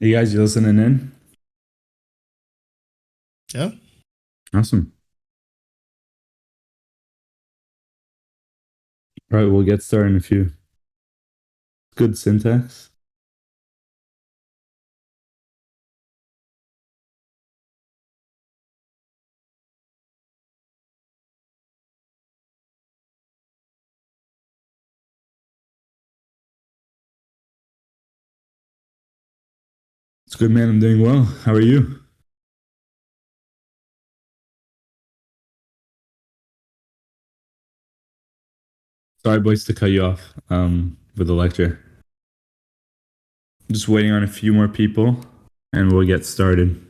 You listening in? Yeah. Awesome. All right, we'll get started in a few. Good syntax. It's good, man. I'm doing well. How are you? Sorry, boys, to cut you off with the lecture. Just waiting on a few more people, and we'll get started.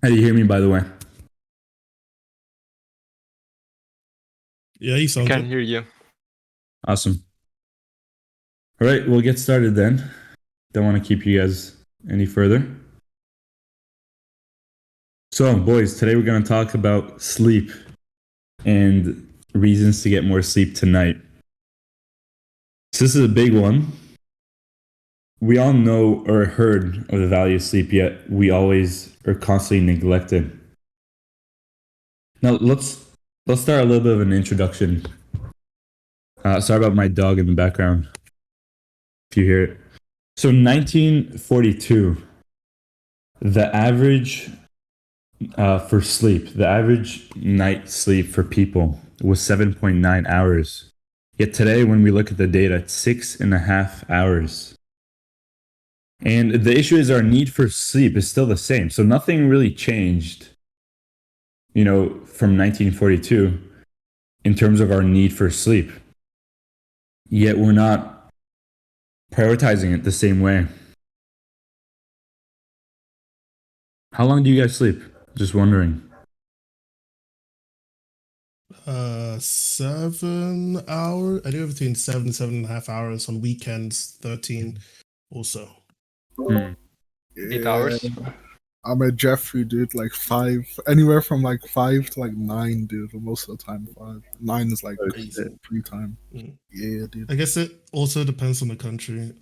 How do you hear me, by the way? Yeah, you I sound can good. hear you. Awesome. All right, we'll get started then. Don't want to keep you guys any further. So, boys, today we're going to talk about sleep and reasons to get more sleep tonight. So, this is a big one. We all know or heard of the value of sleep, yet we always are constantly neglected. Now let's start a little bit of an introduction. Sorry about my dog in the background, if you hear it. So, 1942, the average for sleep, the average night sleep for people was 7.9 hours. Yet today, when we look at the data, it's 6.5 hours. And the issue is our need for sleep is still the same. So nothing really changed, from 1942 in terms of our need for sleep. Yet we're not prioritizing it the same way. How long do you guys sleep? Just wondering. 7 hours. I do between 7.5 hours on weekends, 13 also. Hmm. 8 hours. I'm a Jeffrey, dude. Like five, anywhere from like 5 to like 9, dude. But most of the time, 5. 9 is like Crazy. free time. Mm. Yeah, dude. I guess it also depends on the country.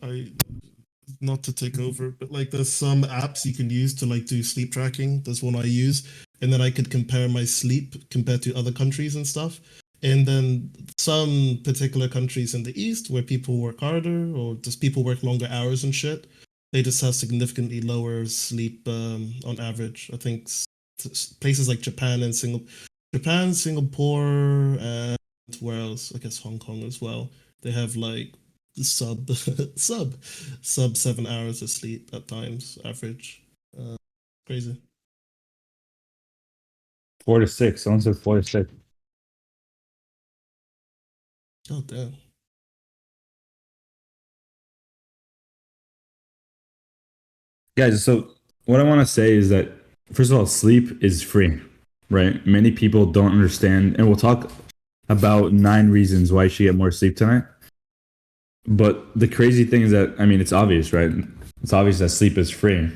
Not to take over, but like there's some apps you can use to like do sleep tracking. There's one I use, and then I could compare my sleep compared to other countries and stuff. And then some particular countries in the East where people work harder or just people work longer hours and shit, they just have significantly lower sleep on average. I think places like Singapore, and where else? I guess Hong Kong as well. They have like sub sub sub 7 hours of sleep at times average. Uh, Crazy. 4 to 6. Someone said 4 to 6. Oh damn. Guys, so what I want to say is that, first of all, sleep is free, right? Many people don't understand, and we'll talk about 9 reasons why you should get more sleep tonight. But the crazy thing is that, I mean, it's obvious, right? It's obvious that sleep is free.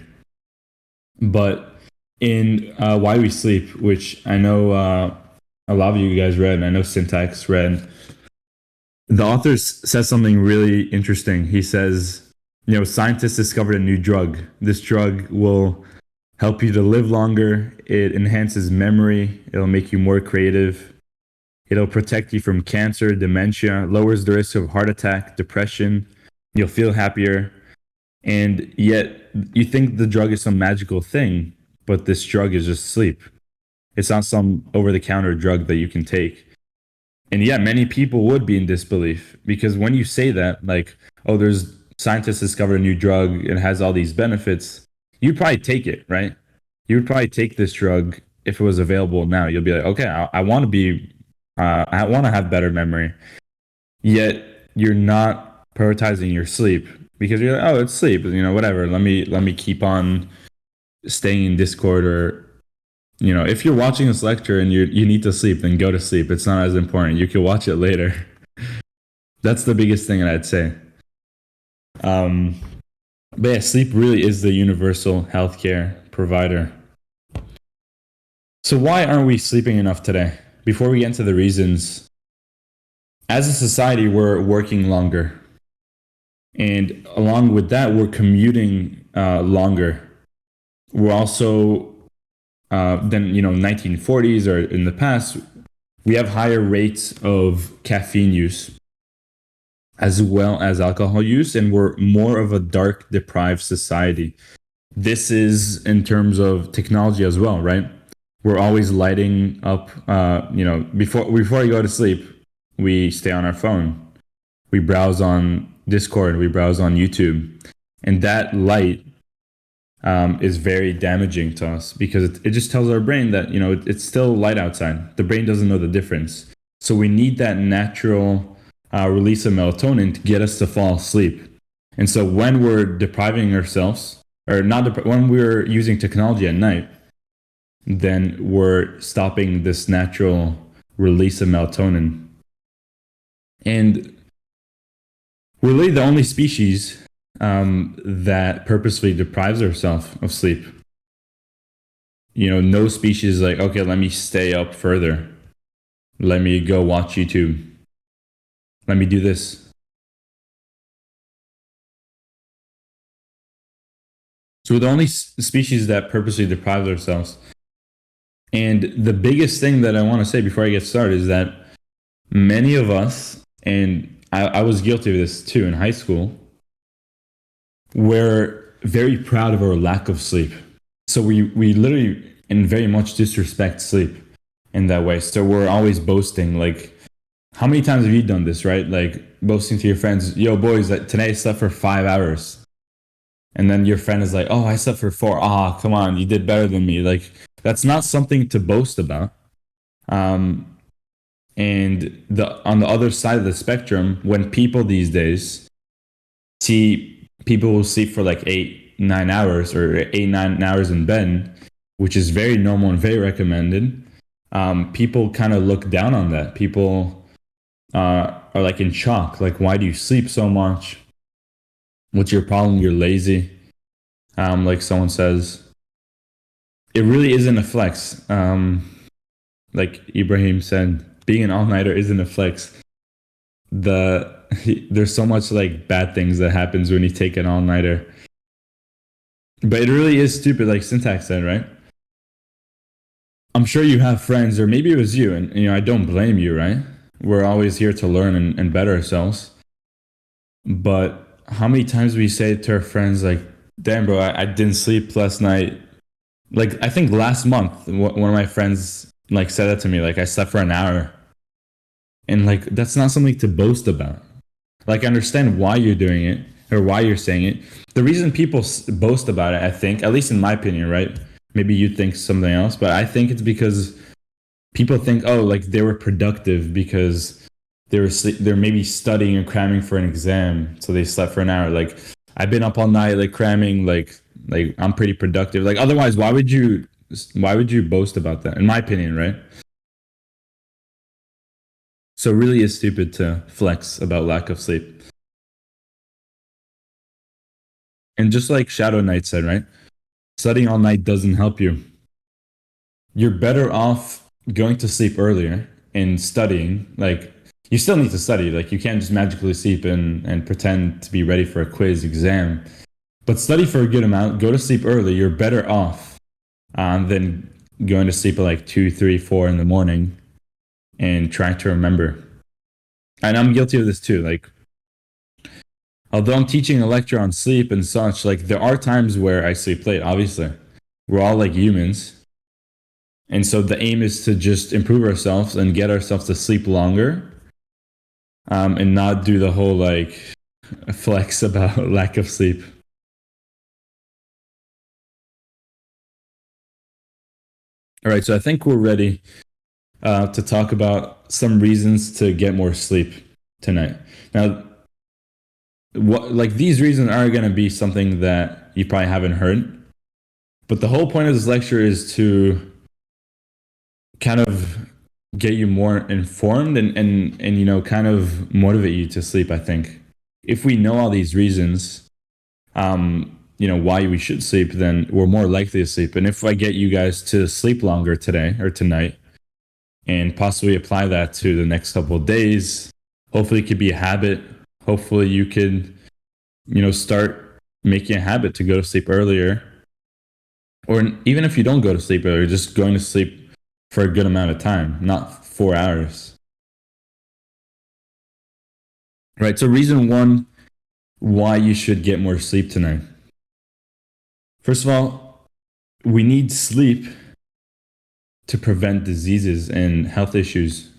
But in Why We Sleep, which I know a lot of you guys read, and I know Syntax read, the author says something really interesting. He says, scientists discovered a new drug. This drug will help you to live longer. It enhances memory. It'll make you more creative. It'll protect you from cancer, dementia, lowers the risk of heart attack, depression. You'll feel happier. And yet, you think the drug is some magical thing, but this drug is just sleep. It's not some over the counter drug that you can take. And yeah, many people would be in disbelief because when you say that, like, oh, there's scientists discovered a new drug, it has all these benefits, you'd probably take it, right? You would probably take this drug if it was available now. You'll be like, okay, I want to be, I want to have better memory. Yet you're not prioritizing your sleep because you're like, oh, it's sleep, whatever. Let me keep on staying in Discord or if you're watching this lecture and you need to sleep, then go to sleep. It's not as important. You can watch it later. That's the biggest thing that I'd say. But yeah, sleep really is the universal healthcare provider. So why aren't we sleeping enough today? Before we get into the reasons, as a society, we're working longer. And along with that, we're commuting longer. We're also, than 1940s or in the past, we have higher rates of caffeine use as well as alcohol use, and we're more of a dark deprived society. This is in terms of technology as well, right? We're always lighting up, before you go to sleep, we stay on our phone. We browse on Discord, we browse on YouTube. And that light is very damaging to us because it just tells our brain that, it's still light outside. The brain doesn't know the difference. So we need that natural release of melatonin to get us to fall asleep. And so when we're depriving ourselves, or when we're using technology at night, then we're stopping this natural release of melatonin. And we're really the only species that purposefully deprives ourselves of sleep. No species is like, okay, let me stay up further. Let me go watch YouTube. Let me do this. So we're the only species that purposely deprives ourselves. And the biggest thing that I want to say before I get started is that many of us, and I was guilty of this too in high school, we're very proud of our lack of sleep. So we literally and very much disrespect sleep in that way. So we're always boasting. Like, how many times have you done this, right? Like boasting to your friends, yo boys, that today I slept for 5 hours. And then your friend is like, oh, I slept for 4. Ah, come on, you did better than me. Like, that's not something to boast about. And on the other side of the spectrum, when people these days see people who sleep for like 8-9 hours or 8-9 hours in bed, which is very normal and very recommended, people kind of look down on that. People are like in shock. Like, why do you sleep so much? What's your problem? You're lazy. Like someone says, it really isn't a flex. Like Ibrahim said, being an all-nighter isn't a flex. There's so much like bad things that happens when you take an all-nighter. But it really is stupid, like Syntax said, right? I'm sure you have friends, or maybe it was you, and I don't blame you, right? We're always here to learn and better ourselves. But how many times we say to our friends, like, damn, bro, I didn't sleep last night. Like, I think last month, one of my friends like said that to me, like, I slept for an hour. And like, that's not something to boast about. Like, I understand why you're doing it or why you're saying it. The reason people boast about it, I think, at least in my opinion, right? Maybe you think something else, but I think it's because people think, oh, like they were productive because they're maybe studying or cramming for an exam, so they slept for an hour. Like, I've been up all night, like cramming, like I'm pretty productive. Like, otherwise, why would you boast about that? In my opinion, right? So it really is stupid to flex about lack of sleep. And just like Shadow Knight said, right? Studying all night doesn't help you. You're better off going to sleep earlier and studying. Like, you still need to study. Like, you can't just magically sleep and pretend to be ready for a quiz exam. But study for a good amount. Go to sleep early. You're better off than going to sleep at like 2, 3, 4 in the morning and trying to remember. And I'm guilty of this too. Like, although I'm teaching a lecture on sleep and such, like, there are times where I sleep late, obviously. We're all like humans. And so the aim is to just improve ourselves and get ourselves to sleep longer, and not do the whole like flex about lack of sleep. All right, so I think we're ready to talk about some reasons to get more sleep tonight. Now, these reasons are going to be something that you probably haven't heard, but the whole point of this lecture is to kind of get you more informed and you know, kind of motivate you to sleep. I think if we know all these reasons, you know, why we should sleep, then we're more likely to sleep. And if I get you guys to sleep longer today or tonight and possibly apply that to the next couple of days, hopefully it could be a habit. Hopefully you could, you know, start making a habit to go to sleep earlier. Or even if you don't go to sleep earlier, just going to sleep for a good amount of time, not 4 hours. Right. So reason one why you should get more sleep tonight. First of all, we need sleep to prevent diseases and health issues.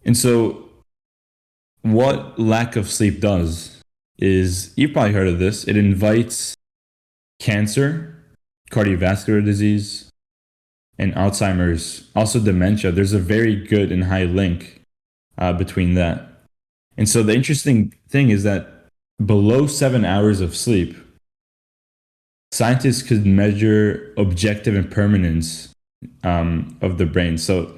And so what lack of sleep does is, you've probably heard of this, it invites cancer, cardiovascular disease, and Alzheimer's, also dementia. There's a very good and high link between that. And so the interesting thing is that below 7 hours of sleep, scientists could measure objective impermanence of the brain. So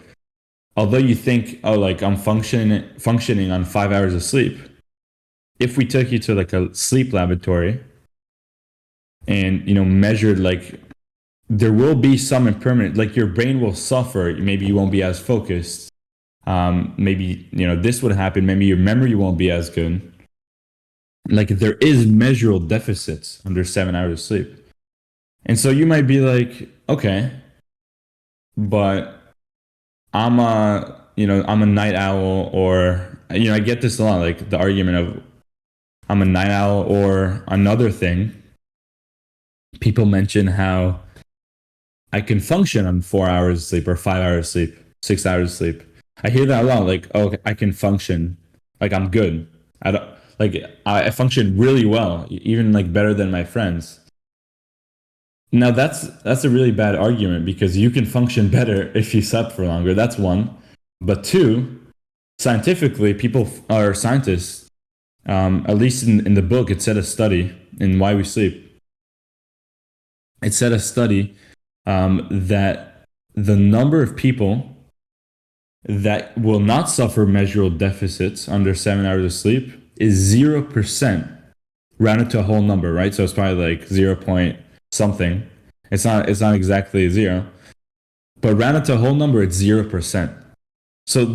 although you think, oh, like I'm functioning on 5 hours of sleep, if we took you to like a sleep laboratory and, you know, measured, like, there will be some impermanence, like your brain will suffer. Maybe you won't be as focused. Maybe, you know, this would happen. Maybe your memory won't be as good. Like there is measurable deficits under 7 hours of sleep. And so you might be like, okay, but I'm a night owl, or, you know, I get this a lot, like the argument of I'm a night owl, or another thing. People mention how I can function on 4 hours of sleep or 5 hours of sleep, 6 hours of sleep. I hear that a lot, like, oh, I can function, like I'm good. I function really well, even like better than my friends. Now that's a really bad argument, because you can function better if you slept for longer. That's one. But two, scientifically, scientists, at least in the book, it said a study in Why We Sleep. It said a study that the number of people that will not suffer measurable deficits under 7 hours of sleep is 0%, rounded to a whole number, right? So it's probably like 0 point something. It's not exactly zero, but rounded to a whole number, it's 0%. So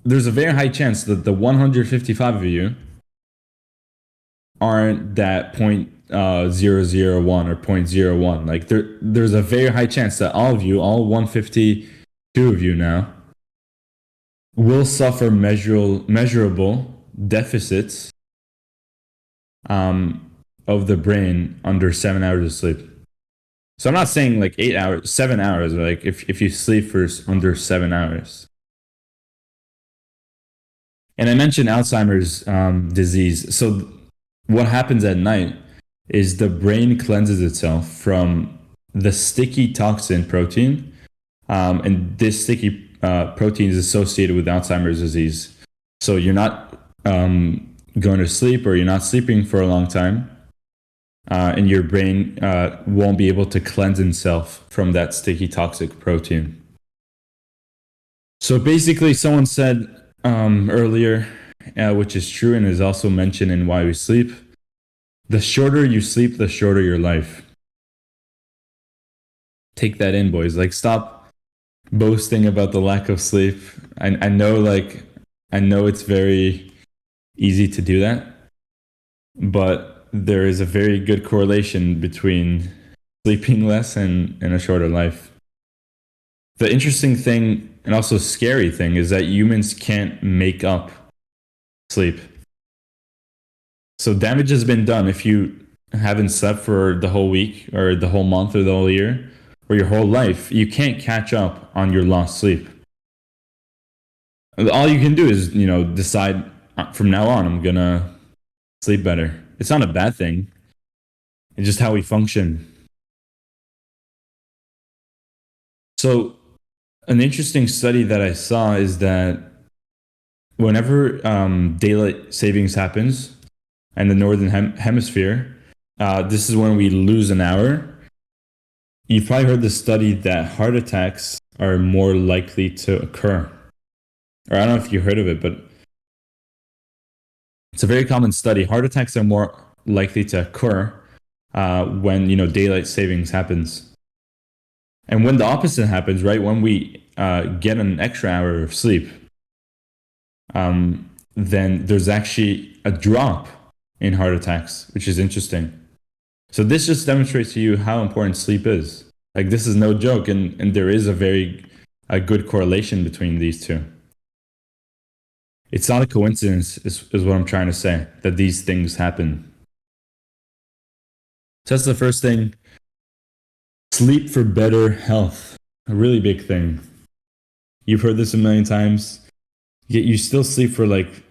there's a very high chance that the 155 of you aren't that 0.001 or 0.01. Like there's a very high chance that all of you, all 152 of you now, will suffer measurable deficits of the brain under 7 hours of sleep. So I'm not saying like 8 hours, 7 hours, like if you sleep for under 7 hours. And I mentioned Alzheimer's disease. So what happens at night is the brain cleanses itself from the sticky toxin protein. And this sticky protein is associated with Alzheimer's disease. So you're not going to sleep, or you're not sleeping for a long time, and your brain won't be able to cleanse itself from that sticky toxic protein. So basically, someone said earlier, which is true and is also mentioned in Why We Sleep, the shorter you sleep, the shorter your life. Take that in, boys. Like, stop boasting about the lack of sleep. I know it's very easy to do that, but there is a very good correlation between sleeping less and a shorter life. The interesting thing, and also scary thing, is that humans can't make up sleep. So damage has been done if you haven't slept for the whole week or the whole month or the whole year or your whole life. You can't catch up on your lost sleep. All you can do is, decide from now on, I'm gonna sleep better. It's not a bad thing. It's just how we function. So an interesting study that I saw is that whenever daylight savings happens in the northern hemisphere, this is when we lose an hour. you've probably heard the study that heart attacks are more likely to occur. Or I don't know if you heard of it, but it's a very common study. Heart attacks are more likely to occur when daylight savings happens, and when the opposite happens, right? When we get an extra hour of sleep, then there's actually a drop in heart attacks, which is interesting. So this just demonstrates to you how important sleep is. Like, this is no joke, and there is a good correlation between these two. It's not a coincidence, is what I'm trying to say, that these things happen. So that's the first thing. Sleep for better health. A really big thing. You've heard this a million times, yet you still sleep for like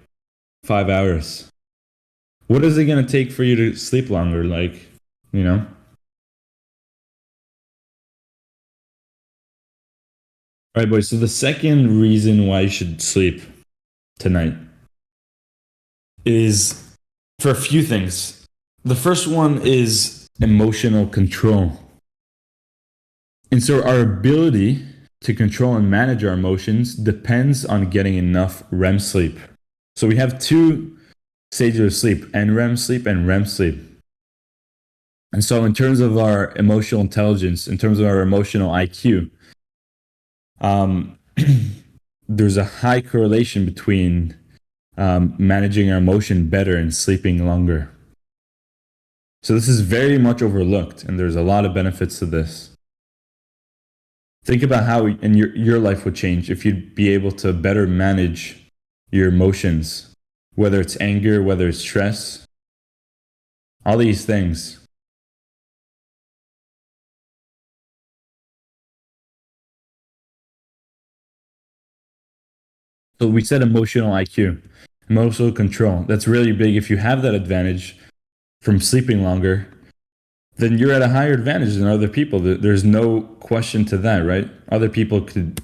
5 hours. What is it going to take for you to sleep longer? All right, boys. So the second reason why you should sleep tonight is for a few things. The first one is emotional control. And so our ability to control and manage our emotions depends on getting enough REM sleep. So we have two stages of sleep, NREM sleep and REM sleep. And so in terms of our emotional intelligence, in terms of our emotional IQ, there's a high correlation between managing our emotion better and sleeping longer. So this is very much overlooked, and there's a lot of benefits to this. Think about how your life would change if you'd be able to better manage your emotions, whether it's anger, whether it's stress, all these things. So we said emotional IQ, emotional control. That's really big. If you have that advantage from sleeping longer, then you're at a higher advantage than other people. There's no question to that, right? Other people could,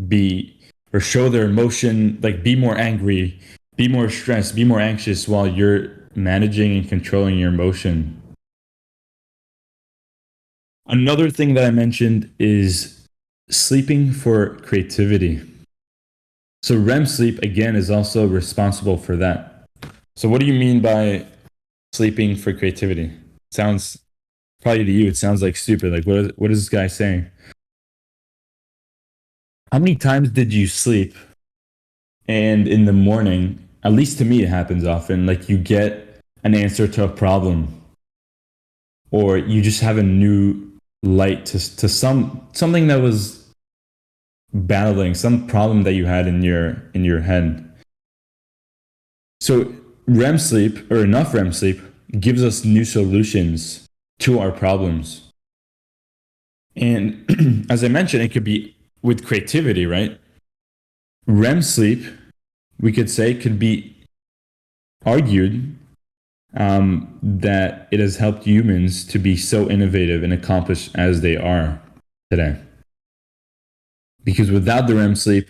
be or show their emotion, like be more angry, be more stressed, be more anxious while you're managing and controlling your emotion. Another thing that I mentioned is sleeping for creativity. So REM sleep, again, is also responsible for that. So what do you mean by sleeping for creativity? Sounds, probably to you, it sounds like stupid. Like, what is this guy saying? How many times did you sleep and in the morning, at least to me it happens often, like you get an answer to a problem, or you just have a new light to something that was battling, some problem that you had in your head. So REM sleep, or enough REM sleep, gives us new solutions to our problems. And as I mentioned, it could be with creativity, right? REM sleep, we could say, could be argued that it has helped humans to be so innovative and accomplished as they are today. Because without the REM sleep,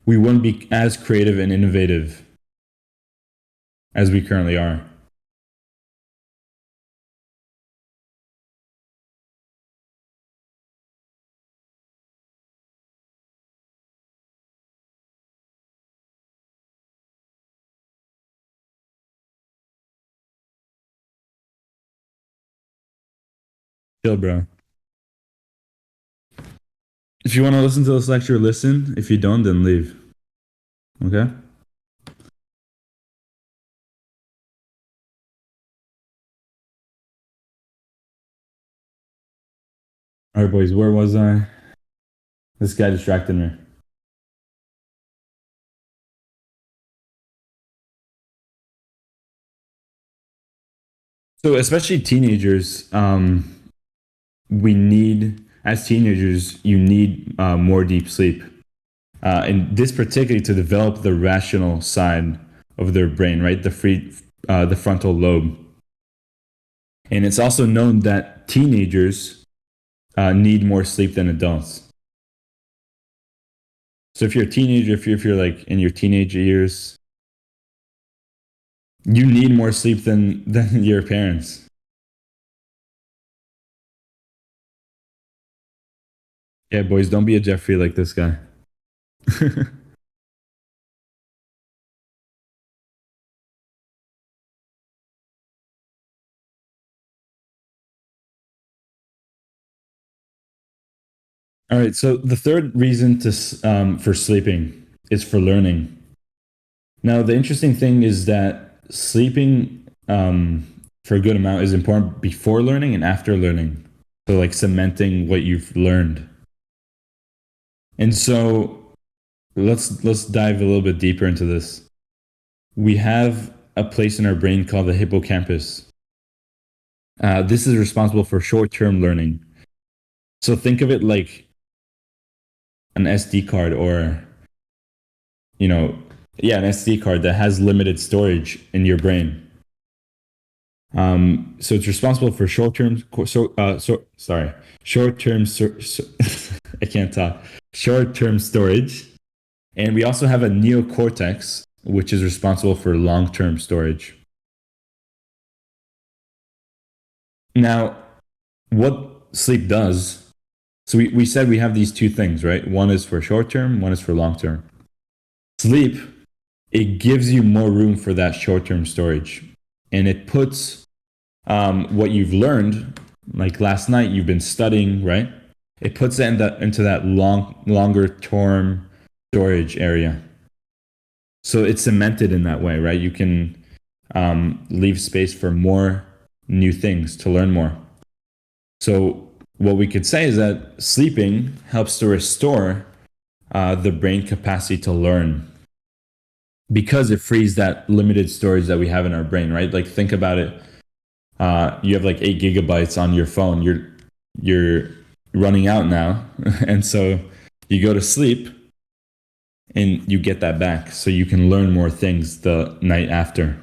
we wouldn't be as creative and innovative as we currently are. Chill, bro. If you want to listen to this lecture, listen. If you don't, then leave. Okay? All right, boys, where was I? This guy distracted me. So, especially teenagers, as teenagers, you need more deep sleep. And this particularly to develop the rational side of their brain, right? The frontal lobe. And it's also known that teenagers need more sleep than adults. So if you're a teenager, if you're like in your teenage years, you need more sleep than your parents. Yeah, boys, don't be a Jeffrey like this guy. All right. So the third reason for sleeping is for learning. Now, the interesting thing is that sleeping for a good amount is important before learning and after learning. So, like cementing what you've learned. And so, let's dive a little bit deeper into this. We have a place in our brain called the hippocampus. This is responsible for short-term learning. So think of it like an SD card, or an SD card that has limited storage in your brain. So it's responsible for short-term I can't talk. Short-term storage. And we also have a neocortex, which is responsible for long-term storage. Now, what sleep does, so we said we have these two things, right? One is for short-term, one is for long-term. Sleep, it gives you more room for that short-term storage. And it puts what you've learned, like last night you've been studying, right? It puts it into that longer-term storage area. So it's cemented in that way, right? You can leave space for more new things to learn more. So what we could say is that sleeping helps to restore the brain capacity to learn, because it frees that limited storage that we have in our brain, right? Like think about it. You have like 8 gigabytes on your phone. You're running out now, and so you go to sleep and you get that back, so you can learn more things the night after.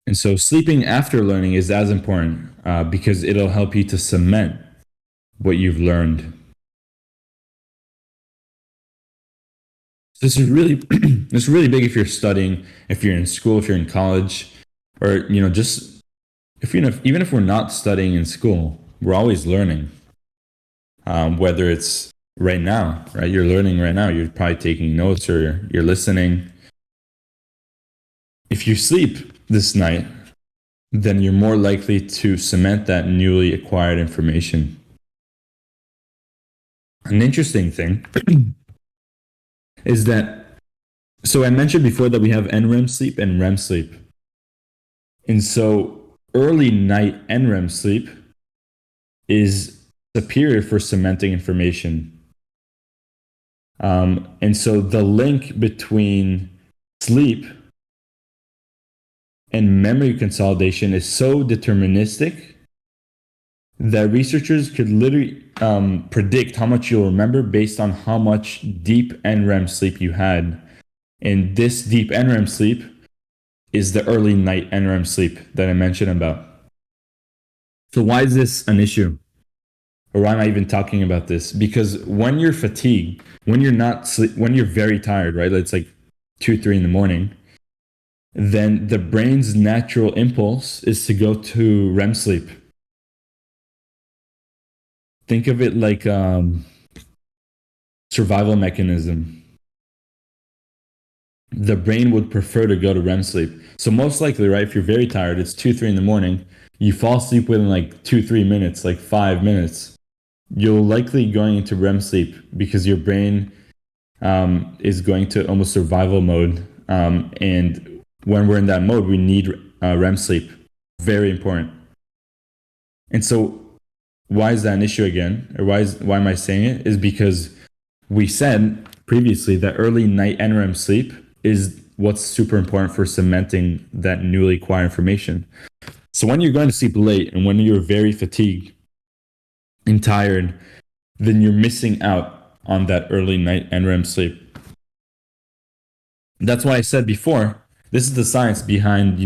And so sleeping after learning is as important because it'll help you to cement what you've learned. So this is really this is really big if you're studying, if you're in school, if you're in college, or just even if we're not studying in school, we're always learning. Whether it's right now, right? You're learning right now. You're probably taking notes or you're listening. If you sleep this night, then you're more likely to cement that newly acquired information. An interesting thing is that, so I mentioned before that we have NREM sleep and REM sleep. And so early night NREM sleep is superior for cementing information. And so the link between sleep and memory consolidation is so deterministic that researchers could literally predict how much you'll remember based on how much deep NREM sleep you had. And this deep NREM sleep is the early night NREM sleep that I mentioned about. So why is this an issue? Or why am I even talking about this? Because when you're fatigued, when you're very tired, right? It's like 2, 3 in the morning, then the brain's natural impulse is to go to REM sleep. Think of it like survival mechanism. The brain would prefer to go to REM sleep. So most likely, right, if you're very tired, it's 2, 3 in the morning, you fall asleep within like 2, 3 minutes, like 5 minutes. You're likely going into REM sleep because your brain is going to almost survival mode. And when we're in that mode, we need REM sleep. Very important. And so why is that an issue again? Or why am I saying it? Is because we said previously that early night NREM sleep is what's super important for cementing that newly acquired information. So when you're going to sleep late and when you're very fatigued and tired, then you're missing out on that early night NREM sleep. That's why I said before, this is the science behind,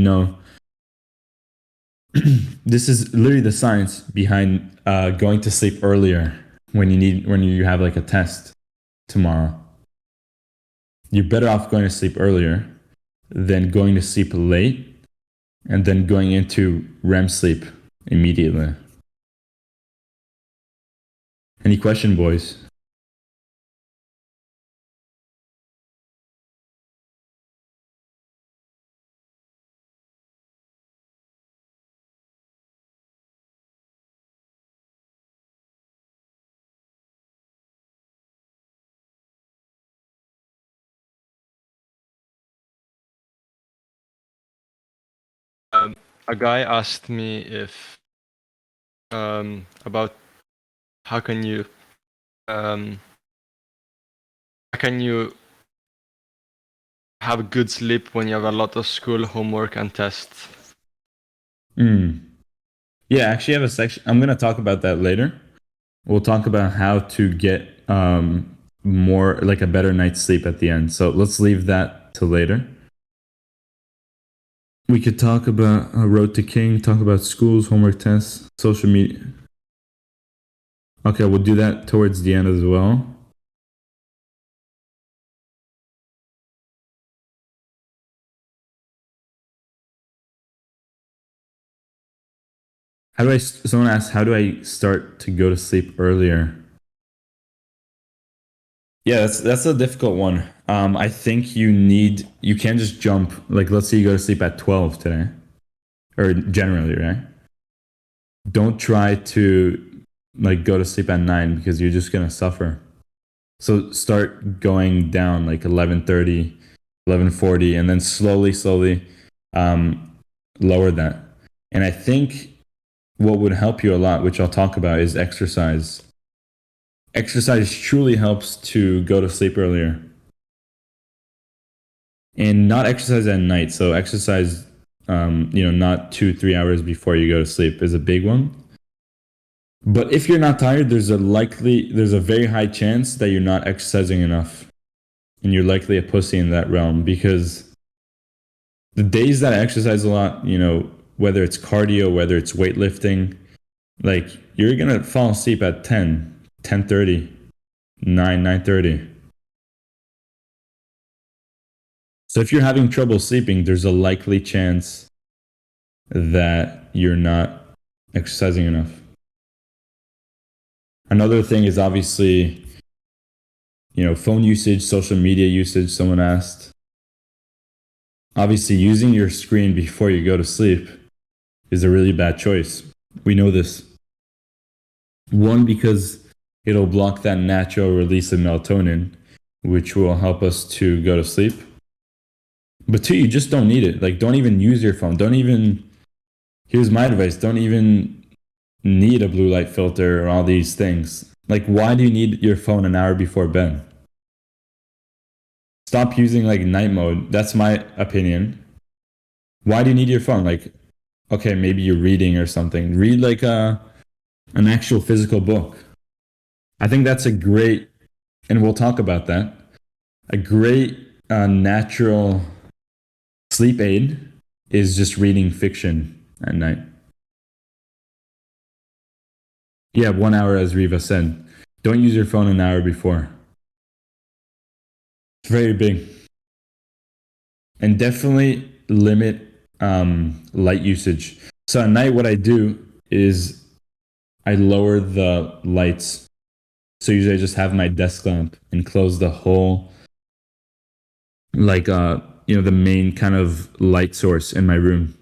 this is literally the science behind going to sleep earlier when you have like a test tomorrow. You're better off going to sleep earlier than going to sleep late and then going into REM sleep immediately. Any question, boys? A guy asked me if about how can you have good sleep when you have a lot of school homework and tests. Yeah, actually, I have a section. I'm going to talk about that later. We'll talk about how to get more, like a better night's sleep at the end. So let's leave that to later. We could talk about Road to King, talk about schools, homework tests, social media. Okay, we'll do that towards the end as well. Someone asked, how do I start to go to sleep earlier? Yeah, that's a difficult one. I think you can't just jump, like, let's say you go to sleep at 12 today, or generally, right? Don't try to, like, go to sleep at 9 because you're just going to suffer. So start going down, like 11:30, 11:40, and then slowly lower that. And I think what would help you a lot, which I'll talk about, is exercise. Exercise truly helps to go to sleep earlier. And not exercise at night. So exercise, not 2-3 hours before you go to sleep is a big one. But if you're not tired, there's a very high chance that you're not exercising enough. And you're likely a pussy in that realm, because the days that I exercise a lot, whether it's cardio, whether it's weightlifting, like, you're going to fall asleep at 10, 10:30, 9:30. So if you're having trouble sleeping, there's a likely chance that you're not exercising enough. Another thing is obviously, phone usage, social media usage, someone asked. Obviously, using your screen before you go to sleep is a really bad choice. We know this. One, because it'll block that natural release of melatonin, which will help us to go to sleep. But two, you just don't need it. Like, don't even use your phone. Here's my advice, don't even need a blue light filter or all these things. Like, why do you need your phone an hour before bed? Stop using, like, night mode. That's my opinion. Why do you need your phone? Like, okay, maybe you're reading or something. Read, like, an actual physical book. I think that's a great, and we'll talk about that, a great natural sleep aid is just reading fiction at night. Yeah, 1 hour, as Riva said. Don't use your phone an hour before. It's very big. And definitely limit light usage. So at night, what I do is I lower the lights. So usually I just have my desk lamp and close the whole, like, the main kind of light source in my room.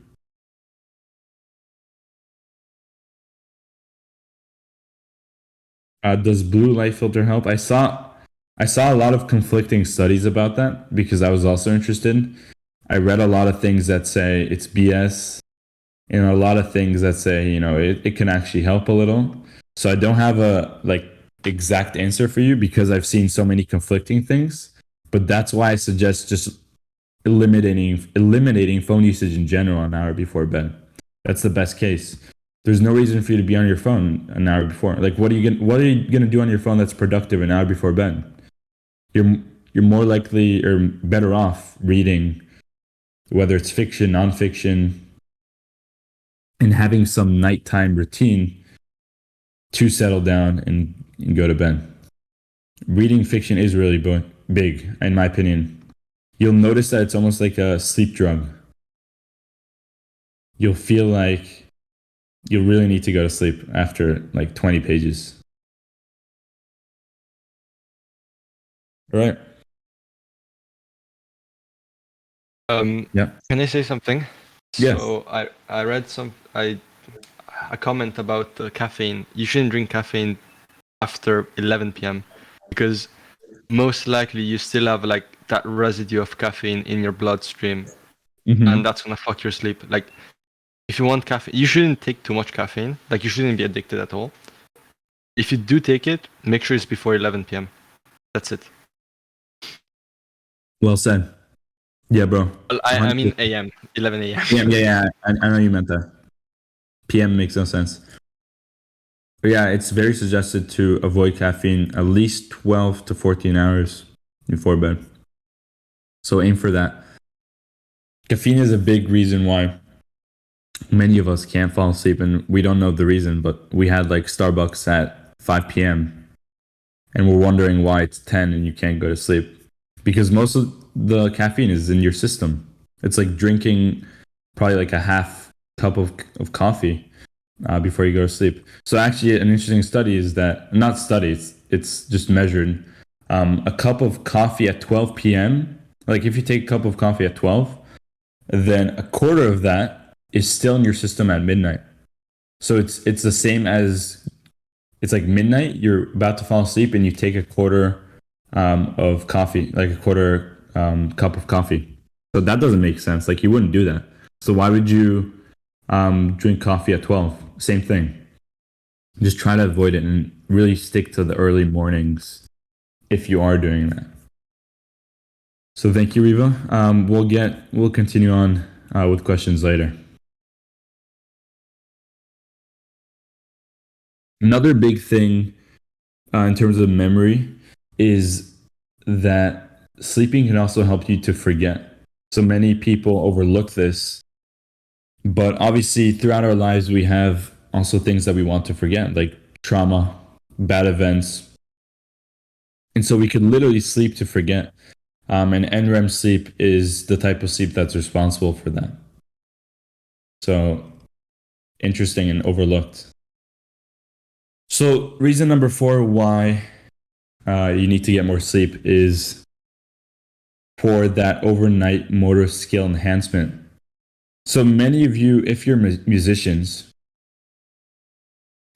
Does blue light filter help? I saw a lot of conflicting studies about that because I was also interested. I read a lot of things that say it's BS and a lot of things that say, it can actually help a little. So I don't have a, like, exact answer for you because I've seen so many conflicting things. But that's why I suggest just eliminating phone usage in general an hour before bed. That's the best case. There's no reason for you to be on your phone an hour before. Like, what are you gonna do on your phone that's productive an hour before bed? You're more likely or better off reading, whether it's fiction, nonfiction, and having some nighttime routine to settle down and go to bed. Reading fiction is really big, in my opinion. You'll notice that it's almost like a sleep drug. You'll feel like you really need to go to sleep after like 20 pages. All right. Yeah. Can I say something? Yes. So I read a comment about caffeine. You shouldn't drink caffeine after 11 p.m. because most likely you still have like that residue of caffeine in your bloodstream, and that's gonna fuck your sleep. Like, if you want caffeine, you shouldn't take too much caffeine. Like, you shouldn't be addicted at all. If you do take it, make sure it's before 11 p.m. That's it. Well said. Yeah, bro. Well, I mean a.m. 11 a.m. Yeah. I know you meant that. PM makes no sense. But yeah, it's very suggested to avoid caffeine at least 12 to 14 hours before bed. So aim for that. Caffeine is a big reason why many of us can't fall asleep, and we don't know the reason, but we had like Starbucks at 5 p.m. and we're wondering why it's 10 and you can't go to sleep. Because most of the caffeine is in your system. It's like drinking probably like a half cup of coffee before you go to sleep. So actually an interesting study is that, not studies, it's just measured. A cup of coffee at 12 p.m., like if you take a cup of coffee at 12, then a quarter of that is still in your system at midnight. So it's the same as, it's like midnight, you're about to fall asleep and you take a quarter of coffee, like a quarter cup of coffee. So that doesn't make sense. Like you wouldn't do that. So why would you drink coffee at 12? Same thing. Just try to avoid it and really stick to the early mornings if you are doing that. So thank you, Riva. We'll continue on with questions later. Another big thing in terms of memory is that sleeping can also help you to forget. So many people overlook this, but obviously throughout our lives, we have also things that we want to forget, like trauma, bad events. And so we can literally sleep to forget. And NREM sleep is the type of sleep that's responsible for that. So interesting and overlooked. So reason number 4 why you need to get more sleep is for that overnight motor skill enhancement. So many of you, if you're musicians,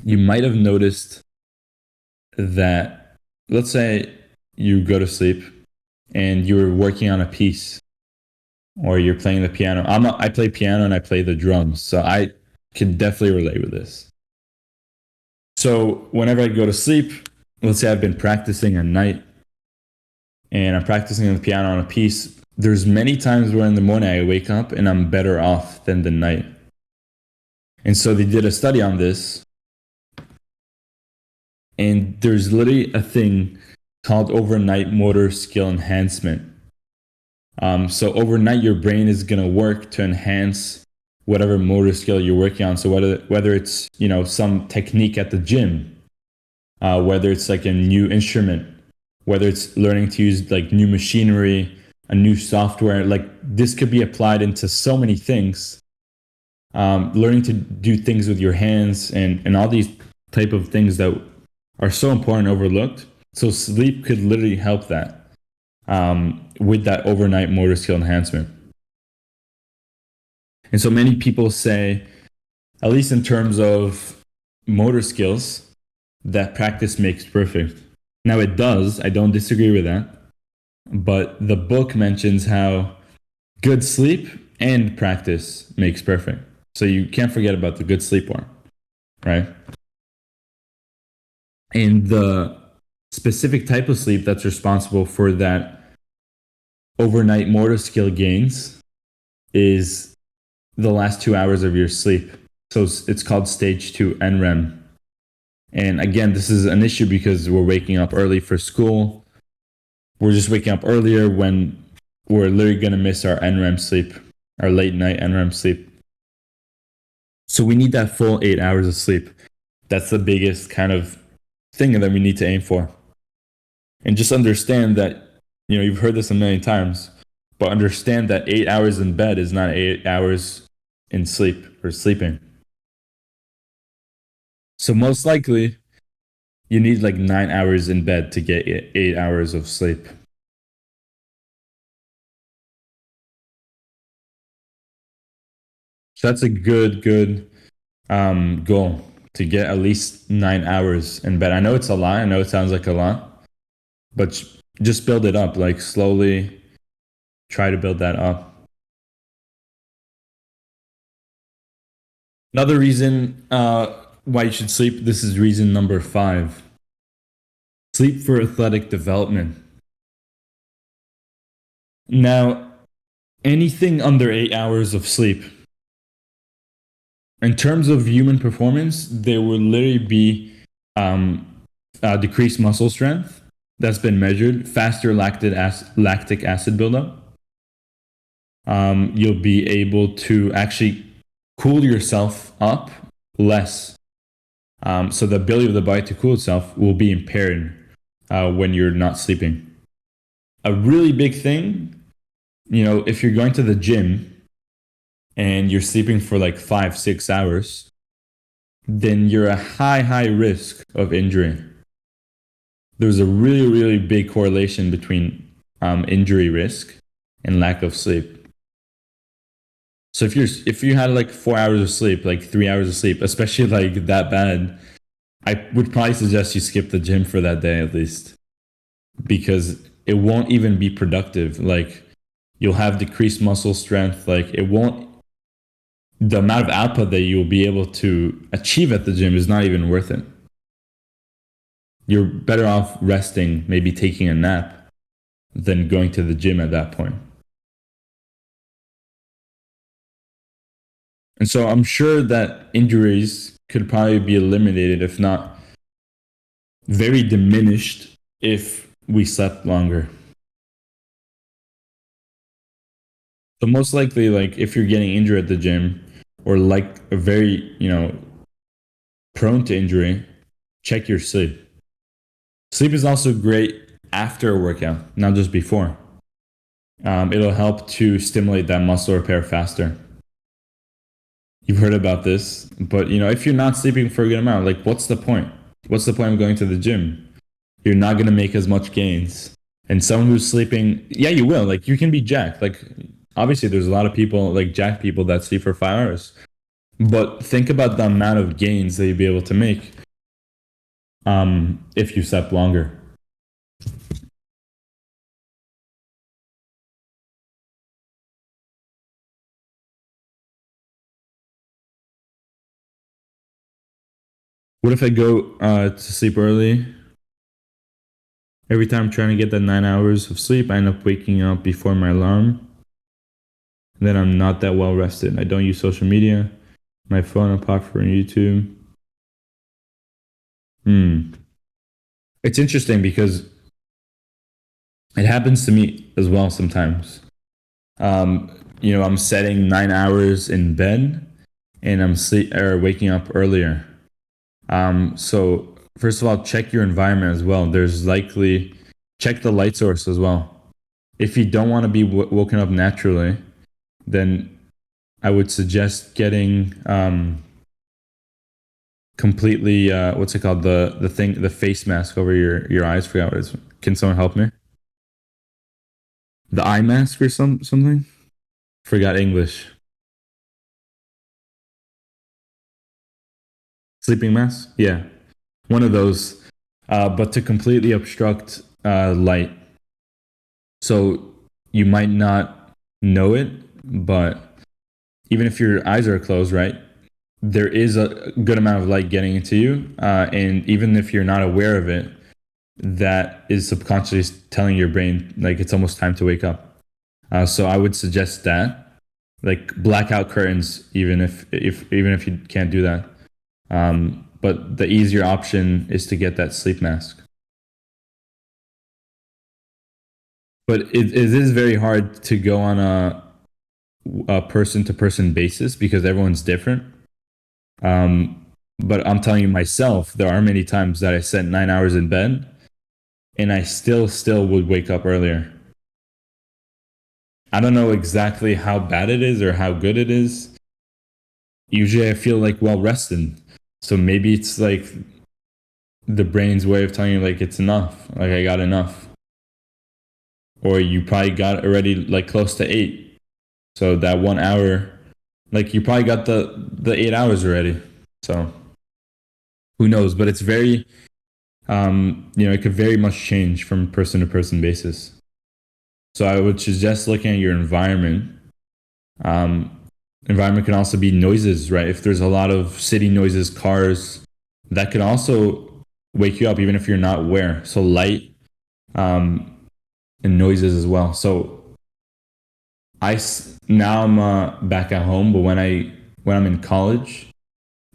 you might have noticed that, let's say you go to sleep and you're working on a piece or you're playing the piano. I play piano and I play the drums, so I can definitely relate with this. So whenever I go to sleep, let's say I've been practicing at night and I'm practicing on the piano on a piece, there's many times where in the morning I wake up and I'm better off than the night. And so they did a study on this, and there's literally a thing called overnight motor skill enhancement. So overnight, your brain is going to work to enhance whatever motor skill you're working on. So whether it's, some technique at the gym, whether it's like a new instrument, whether it's learning to use like new machinery, a new software, like this could be applied into so many things. Learning to do things with your hands and all these type of things that are so important, overlooked. So sleep could literally help that with that overnight motor skill enhancement. And so many people say, at least in terms of motor skills, that practice makes perfect. Now it does, I don't disagree with that. But the book mentions how good sleep and practice makes perfect. So you can't forget about the good sleep part, right? And the specific type of sleep that's responsible for that overnight motor skill gains is the last 2 hours of your sleep. So it's called stage 2 NREM. And again, this is an issue because we're waking up early for school. We're just waking up earlier when we're literally going to miss our NREM sleep, our late night NREM sleep. So we need that full 8 hours of sleep. That's the biggest kind of thing that we need to aim for. And just understand that, you've heard this a million times, but understand that 8 hours in bed is not 8 hours in sleep or sleeping. So most likely, you need like 9 hours in bed to get 8 hours of sleep. So that's a good goal to get at least 9 hours in bed. I know it's a lot. I know it sounds like a lot, but just build it up. Like slowly try to build that up. Another reason why you should sleep. This is reason number 5. Sleep for athletic development. Now, anything under 8 hours of sleep, in terms of human performance, there will literally be decreased muscle strength that's been measured, faster lactic acid buildup. You'll be able to actually cool yourself up less. So the ability of the body to cool itself will be impaired when you're not sleeping. A really big thing, if you're going to the gym and you're sleeping for like 5-6 hours, then you're at high risk of injury. There's a really big correlation between injury risk and lack of sleep. So if you had like 4 hours of sleep, like 3 hours of sleep, especially like that bad, I would probably suggest you skip the gym for that day at least, because it won't even be productive. Like you'll have decreased muscle strength. Like the amount of output that you'll be able to achieve at the gym is not even worth it. You're better off resting, maybe taking a nap, than going to the gym at that point. And so I'm sure that injuries could probably be eliminated, if not very diminished, if we slept longer. So most likely, like if you're getting injured at the gym or like a very, prone to injury, check your sleep. Sleep is also great after a workout, not just before. It'll help to stimulate that muscle repair faster. You've heard about this, but if you're not sleeping for a good amount, like what's the point? What's the point of going to the gym? You're not going to make as much gains. And someone who's sleeping, yeah, you will. Like you can be jacked. Like obviously there's a lot of people, like jacked people that sleep for 5 hours. But think about the amount of gains that you'd be able to make if you slept longer. What if I go to sleep early? Every time I'm trying to get that 9 hours of sleep, I end up waking up before my alarm. And then I'm not that well rested. I don't use social media, my phone apart from YouTube. It's interesting because it happens to me as well sometimes. I'm setting 9 hours in bed and I'm waking up earlier. So first of all, check your environment as well. Check the light source as well. If you don't want to be woken up naturally, then I would suggest getting completely what's it called, the face mask over your eyes. Forgot what it is. Can someone help me? The eye mask or something? Forgot English. Sleeping mask? Yeah. One of those. But to completely obstruct light. So you might not know it, but even if your eyes are closed, right, there is a good amount of light getting into you. And even if you're not aware of it, that is subconsciously telling your brain, like, it's almost time to wake up. So I would suggest that, like blackout curtains, even if you can't do that. But the easier option is to get that sleep mask. But it is very hard to go on a person-to-person basis because everyone's different. But I'm telling you myself, there are many times that I set 9 hours in bed and I still would wake up earlier. I don't know exactly how bad it is or how good it is. Usually I feel like well rested. So maybe it's like the brain's way of telling you like it's enough, like I got enough. Or you probably got already like close to 8. So that 1 hour, like you probably got the 8 hours already. So who knows? But it's very, it could very much change from person to person basis. So I would suggest looking at your environment. Environment can also be noises, right? If there's a lot of city noises, cars, that could also wake you up even if you're not aware. So light, and noises as well. So now I'm back at home, but when I'm in college,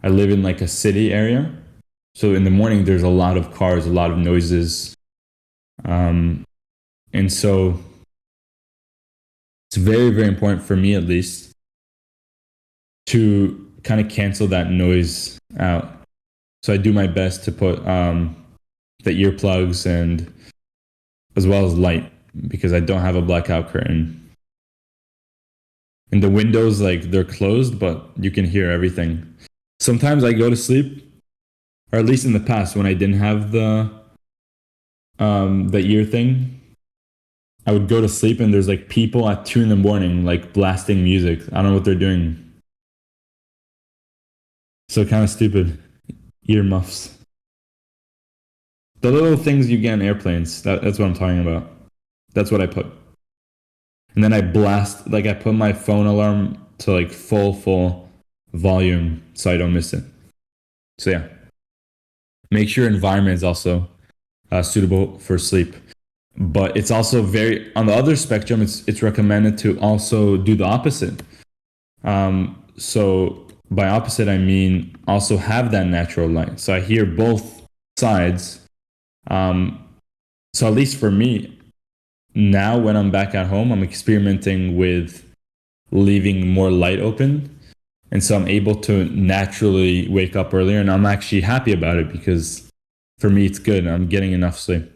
I live in like a city area. So in the morning, there's a lot of cars, a lot of noises, and so it's very, very important for me, at least, to kind of cancel that noise out. So I do my best to put the earplugs and as well as light, because I don't have a blackout curtain. And the windows, like they're closed, but you can hear everything. Sometimes I go to sleep, or at least in the past when I didn't have the ear thing, I would go to sleep and there's like people at 2 a.m, like blasting music. I don't know what they're doing. So kind of stupid. Earmuffs. The little things you get in airplanes, that's what I'm talking about. That's what I put. And then I blast, like I put my phone alarm to like full volume so I don't miss it. So yeah. Make sure your environment is also suitable for sleep. But it's also very, on the other spectrum, it's recommended to also do the opposite. So by opposite, I mean also have that natural light. So I hear both sides. So at least for me, now when I'm back at home, I'm experimenting with leaving more light open. And so I'm able to naturally wake up earlier, and I'm actually happy about it because for me, it's good. I'm getting enough sleep.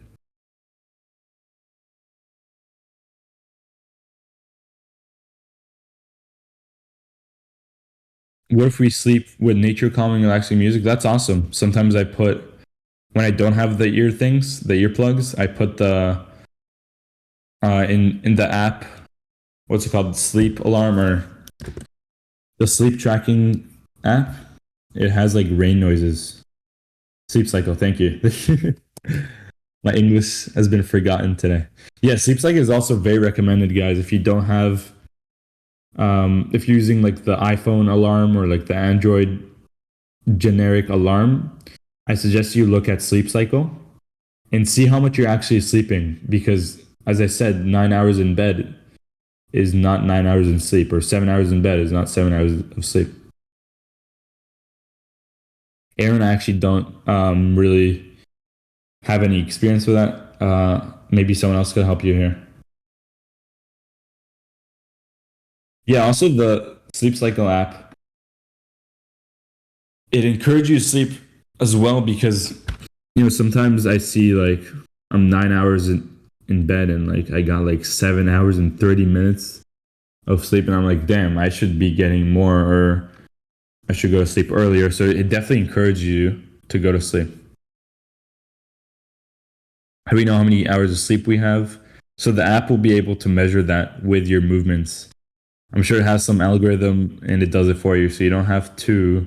What if we sleep with nature calming, relaxing music? That's awesome. Sometimes I put, when I don't have the ear things, the earplugs, I put the, in the app, what's it called? Sleep alarm or the sleep tracking app. It has like rain noises. Sleep cycle. Thank you. My English has been forgotten today. Yeah, sleep cycle is also very recommended, guys. If you don't have, if you're using like the iPhone alarm or like the Android generic alarm, I suggest you look at sleep cycle and see how much you're actually sleeping. Because as I said, 9 hours in bed is not 9 hours in sleep, or 7 hours in bed is not 7 hours of sleep. Aaron, I actually don't really have any experience with that. Maybe someone else could help you here. Yeah, also the sleep cycle app, it encourages you to sleep as well because, sometimes I see like I'm 9 hours in bed and like I got like 7 hours and 30 minutes of sleep, and I'm like, damn, I should be getting more, or I should go to sleep earlier. So it definitely encourages you to go to sleep. We know how many hours of sleep we have. So the app will be able to measure that with your movements. I'm sure it has some algorithm and it does it for you. So you don't have to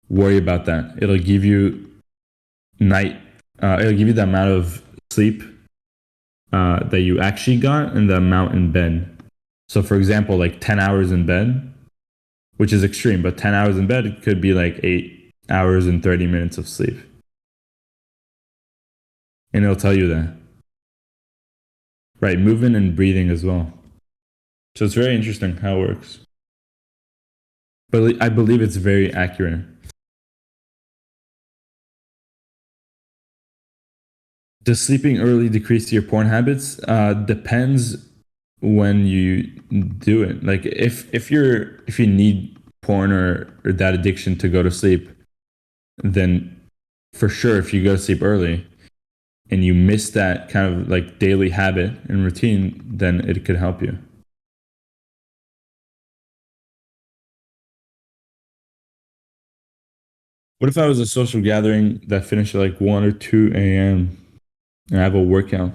worry about that. It'll give you it'll give you the amount of sleep that you actually got and the amount in bed. So for example, like 10 hours in bed, which is extreme, but 10 hours in bed could be like 8 hours and 30 minutes of sleep. And it'll tell you that. Right, movement and breathing as well. So it's very interesting how it works. But I believe it's very accurate. Does sleeping early decrease your porn habits? Depends when you do it. Like if you need porn or that addiction to go to sleep, then for sure if you go to sleep early and you miss that kind of like daily habit and routine, then it could help you. What if I was a social gathering that finished at like 1 or 2 a.m. and I have a workout?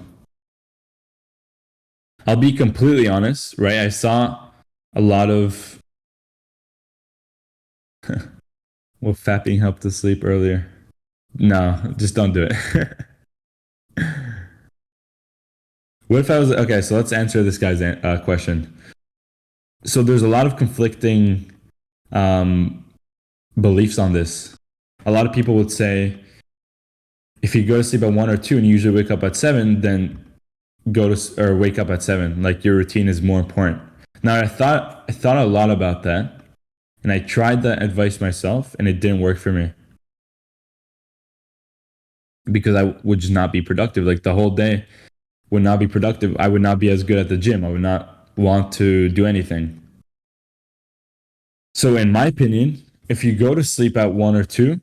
I'll be completely honest, right? I saw a lot of well, fapping helped to sleep earlier. No, just don't do it. What if I was okay? So let's answer this guy's question. So there's a lot of conflicting um, beliefs on this. A lot of people would say if you go to sleep at 1 or 2 and you usually wake up at 7, then go to or wake up at 7. Like your routine is more important. Now I thought a lot about that, and I tried that advice myself, and it didn't work for me because I would just not be productive. Like the whole day would not be productive. I would not be as good at the gym. I would not want to do anything. So in my opinion, if you go to sleep at 1 or 2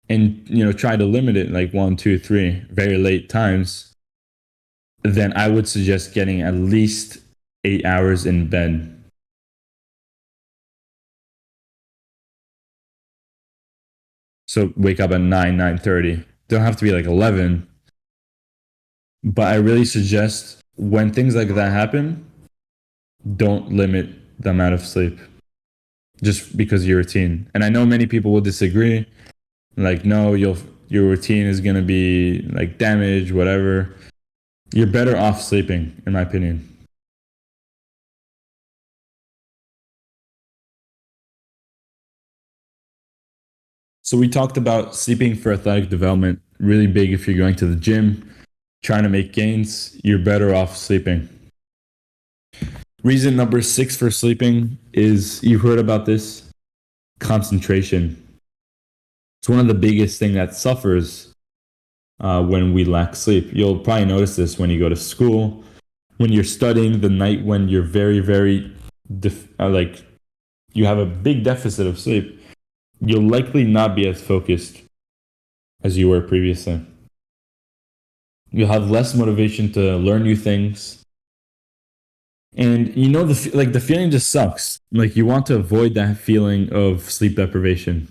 and try to limit it like 1, 2, 3 very late times, then I would suggest getting at least 8 hours in bed. So wake up at 9, 9:30. Don't have to be like 11. But I really suggest when things like that happen, don't limit the amount of sleep just because of your routine. And I know many people will disagree. Like, no, your routine is going to be like damaged, whatever. You're better off sleeping, in my opinion. So we talked about sleeping for athletic development, really big if you're going to the gym, trying to make gains, you're better off sleeping. Reason number 6 for sleeping is, you've heard about this, concentration. It's one of the biggest things that suffers when we lack sleep. You'll probably notice this when you go to school, when you're studying the night when you're very, very, you have a big deficit of sleep. You'll likely not be as focused as you were previously. You'll have less motivation to learn new things. And the feeling just sucks. Like you want to avoid that feeling of sleep deprivation.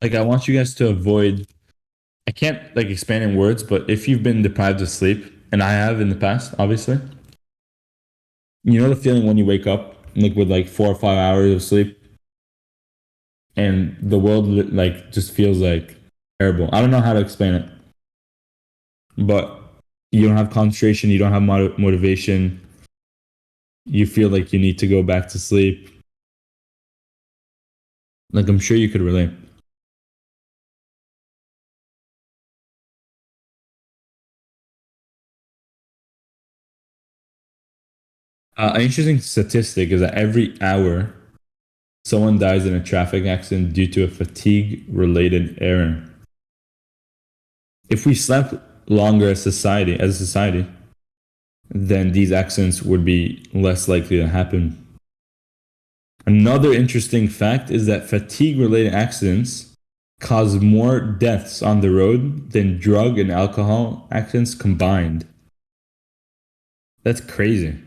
Like I want you guys to avoid, I can't like expand in words, but if you've been deprived of sleep, and I have in the past, obviously, you know the feeling when you wake up like with like 4 or 5 hours of sleep and the world like just feels like terrible. I don't know how to explain it, but you don't have concentration, you don't have motivation, you feel like you need to go back to sleep. Like I'm sure you could relate. An interesting statistic is that every hour someone dies in a traffic accident due to a fatigue-related error. If we slept longer as a society, then these accidents would be less likely to happen. Another interesting fact is that fatigue-related accidents cause more deaths on the road than drug and alcohol accidents combined. That's crazy.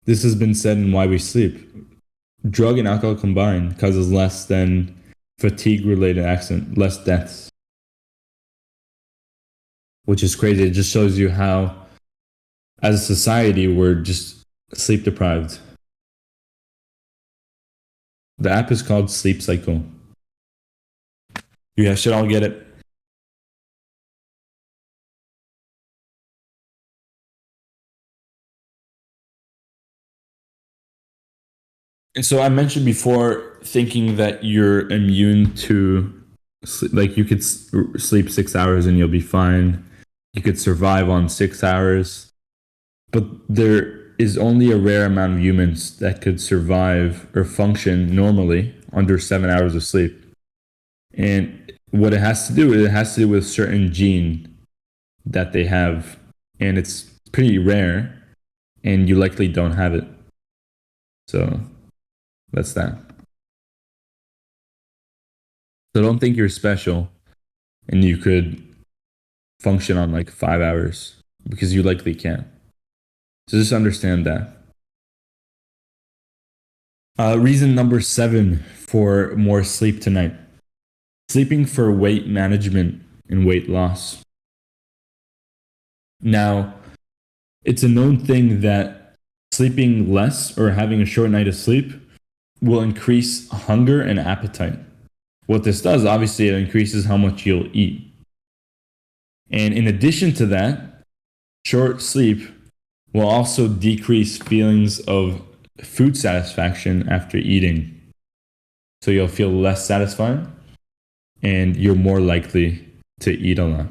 This has been said in Why We Sleep. Drug and alcohol combined causes less than fatigue-related accident, less deaths. Which is crazy. It just shows you how, as a society, we're just sleep deprived. The app is called Sleep Cycle. You guys should all get it. And so I mentioned before thinking that you're immune to, like you could sleep 6 hours and you'll be fine. You could survive on 6 hours. But there is only a rare amount of humans that could survive or function normally under 7 hours of sleep. And what it has to do with a certain gene that they have. And it's pretty rare, and you likely don't have it. So that's that. So don't think you're special and you could function on like 5 hours, because you likely can't. So just understand that. Reason number 7 for more sleep tonight: sleeping for weight management and weight loss. Now, it's a known thing that sleeping less or having a short night of sleep will increase hunger and appetite. What this does, obviously, it increases how much you'll eat. And in addition to that, short sleep will also decrease feelings of food satisfaction after eating. So you'll feel less satisfied and you're more likely to eat a lot.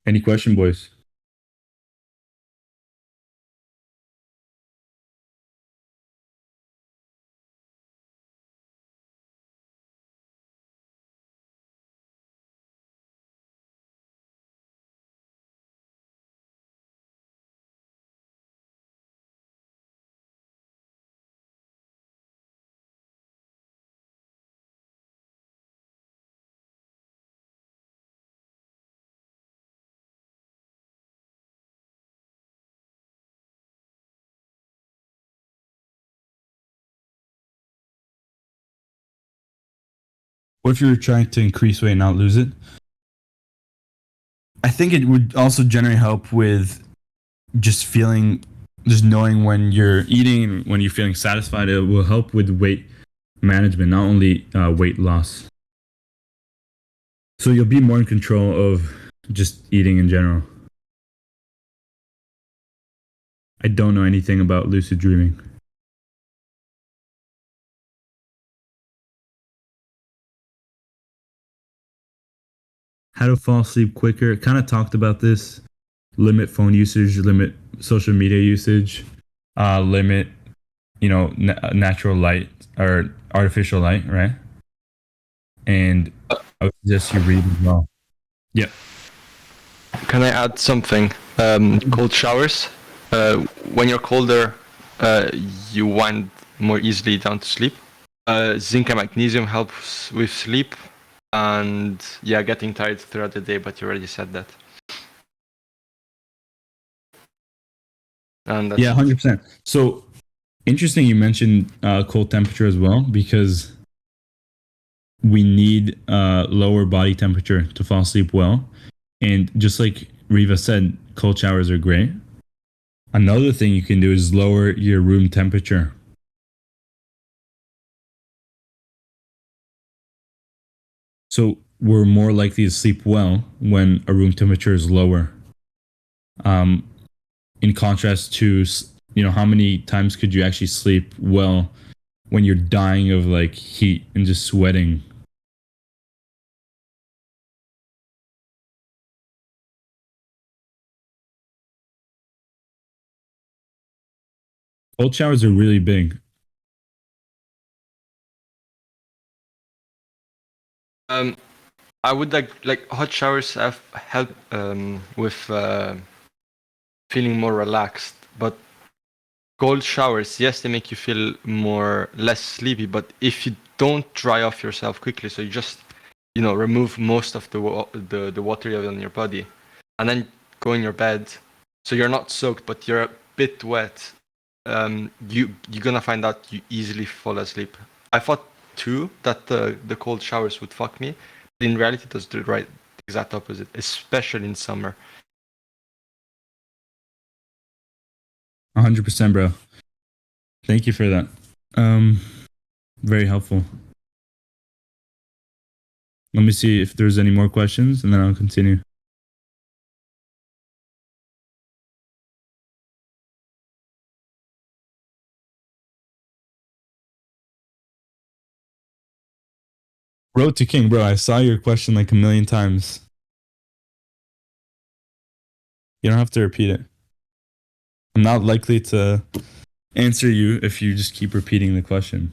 Any question, boys? What if you were trying to increase weight and not lose it? I think it would also generally help with just knowing when you're eating, when you're feeling satisfied. It will help with weight management, not only weight loss. So you'll be more in control of just eating in general. I don't know anything about lucid dreaming. How to fall asleep quicker. Kind of talked about this. Limit phone usage, limit social media usage, limit, natural light or artificial light, right? And I would suggest you read as well. Yeah. Can I add something? Cold showers. When you're colder, you wind more easily down to sleep. Zinc and magnesium helps with sleep, and getting tired throughout the day. But you already said that. And that's 100%. So interesting you mentioned cold temperature as well, because we need lower body temperature to fall asleep well. And just like Riva said, cold showers are great. Another thing you can do is lower your room temperature. So we're more likely to sleep well when a room temperature is lower. In contrast to, how many times could you actually sleep well when you're dying of like heat and just sweating? Cold showers are really big. I would like hot showers have help with feeling more relaxed, but cold showers, yes, they make you feel less sleepy, but if you don't dry off yourself quickly, so you just remove most of the water you have on your body, and then go in your bed, so you're not soaked but you're a bit wet, you're gonna find out you easily fall asleep. I thought too that the cold showers would fuck me, but in reality it does the exact opposite, especially in summer. 100%, bro. Thank you for that. Very helpful. Let me see if there's any more questions and then I'll continue. Road to King, bro. I saw your question like a million times. You don't have to repeat it. I'm not likely to answer you if you just keep repeating the question.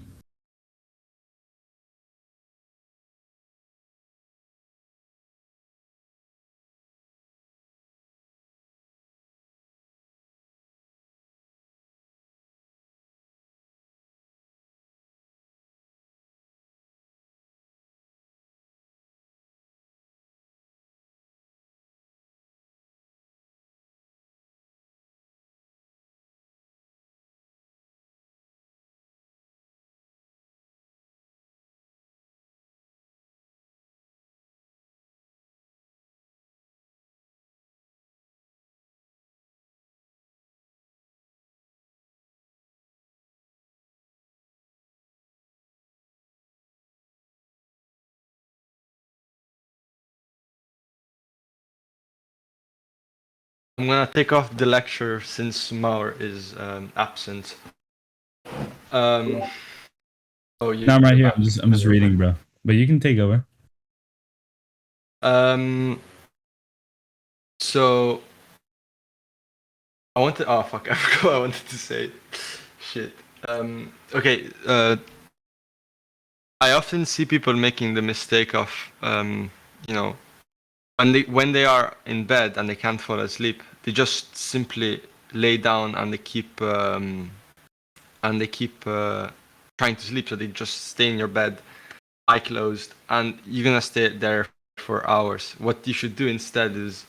I'm gonna take off the lecture since Maur is absent. Oh, No, I'm right here. I'm just reading, bro. But you can take over. So I wanted. Oh fuck! I forgot what I wanted to say. Shit. Okay. I often see people making the mistake of, you know, when they are in bed and they can't fall asleep, they just simply lay down and they keep trying to sleep. So they just stay in your bed, eye closed, and you're gonna stay there for hours. What you should do instead is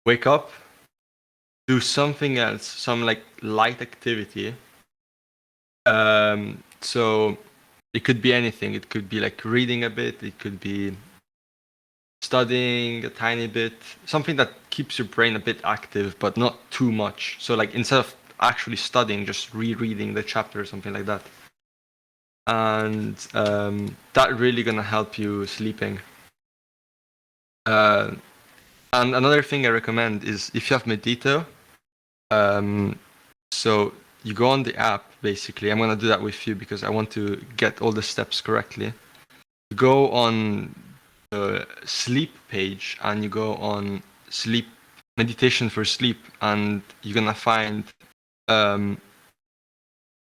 wake up, do something else, some like light activity. So it could be anything. It could be like reading a bit. It could be studying a tiny bit. Something that keeps your brain a bit active, but not too much. So like instead of actually studying, just rereading the chapter or something like that. And that really gonna help you sleeping. And another thing I recommend is if you have Medito, so you go on the app, basically. I'm going to do that with you because I want to get all the steps correctly. You go on the sleep page and you go on sleep meditation for sleep, and you're going to find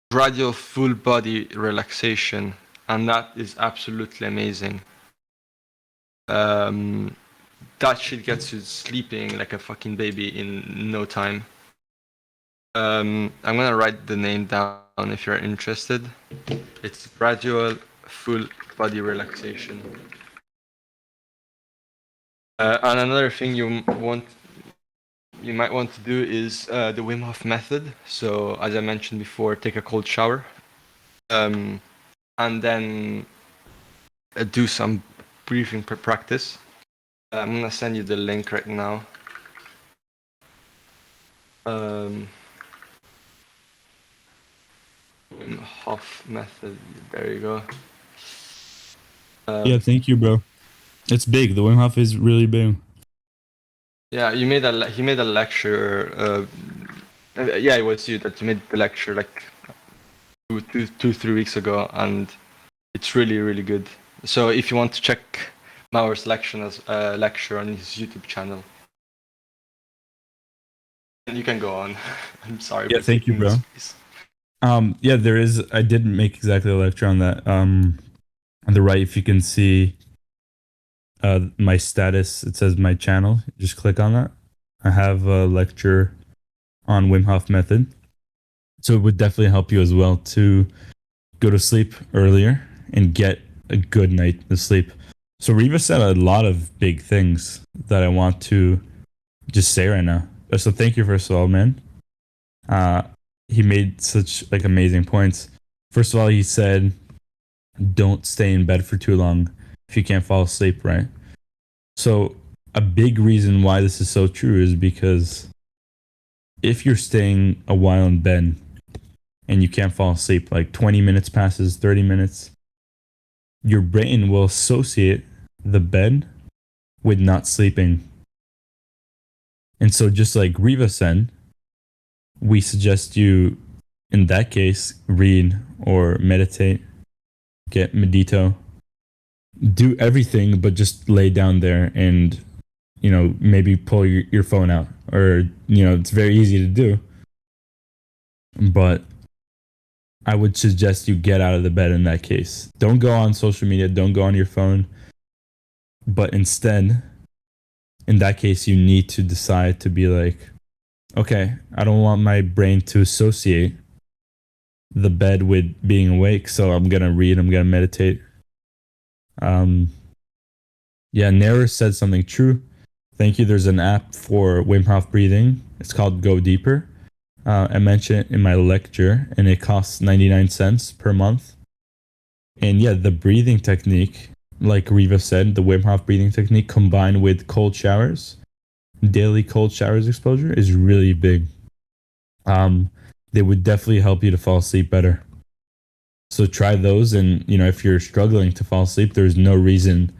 gradual full body relaxation, and that is absolutely amazing. That shit gets you sleeping like a fucking baby in no time. I'm gonna write the name down if you're interested. It's gradual full body relaxation. And another thing you might want to do is the Wim Hof method. So as I mentioned before, take a cold shower, and then do some breathing practice. I'm gonna send you the link right now. Wim Hof method. There you go. Yeah, thank you, bro. It's big. The Wim Hof is really big. Yeah, he made a lecture. Yeah, it was you that made the lecture like 3 weeks ago, and it's really, really good. So if you want to check Maur's lecture on his YouTube channel, you can go on. I'm sorry. Yeah, thank you, bro. Yeah, there is. I did make exactly a lecture on that. On the right, if you can see my status, it says my channel. Just click on that. I have a lecture on Wim Hof method. So it would definitely help you as well to go to sleep earlier and get a good night of sleep. So Riva said a lot of big things that I want to just say right now. So thank you, first of all, man. He made such like amazing points. First of all, he said, don't stay in bed for too long if you can't fall asleep, right? So a big reason why this is so true is because if you're staying a while in bed and you can't fall asleep, like 20 minutes passes, 30 minutes, your brain will associate the bed with not sleeping. And so just like Riva said, we suggest you, in that case, read or meditate, get Medito, do everything, but just lay down there and, you know, maybe pull your phone out, or, you know, it's very easy to do. But I would suggest you get out of the bed in that case. Don't go on social media, don't go on your phone. But instead, in that case, you need to decide to be like, okay, I don't want my brain to associate the bed with being awake, so I'm gonna read, I'm gonna meditate. Yeah, Nera said something true. Thank you. There's an app for Wim Hof breathing. It's called Go Deeper. I mentioned it in my lecture, and it costs 99 cents per month. And yeah, the breathing technique, like Riva said, the Wim Hof breathing technique combined with cold showers, daily cold showers exposure is really big. They would definitely help you to fall asleep better. So try those, and you know, if you're struggling to fall asleep, there's no reason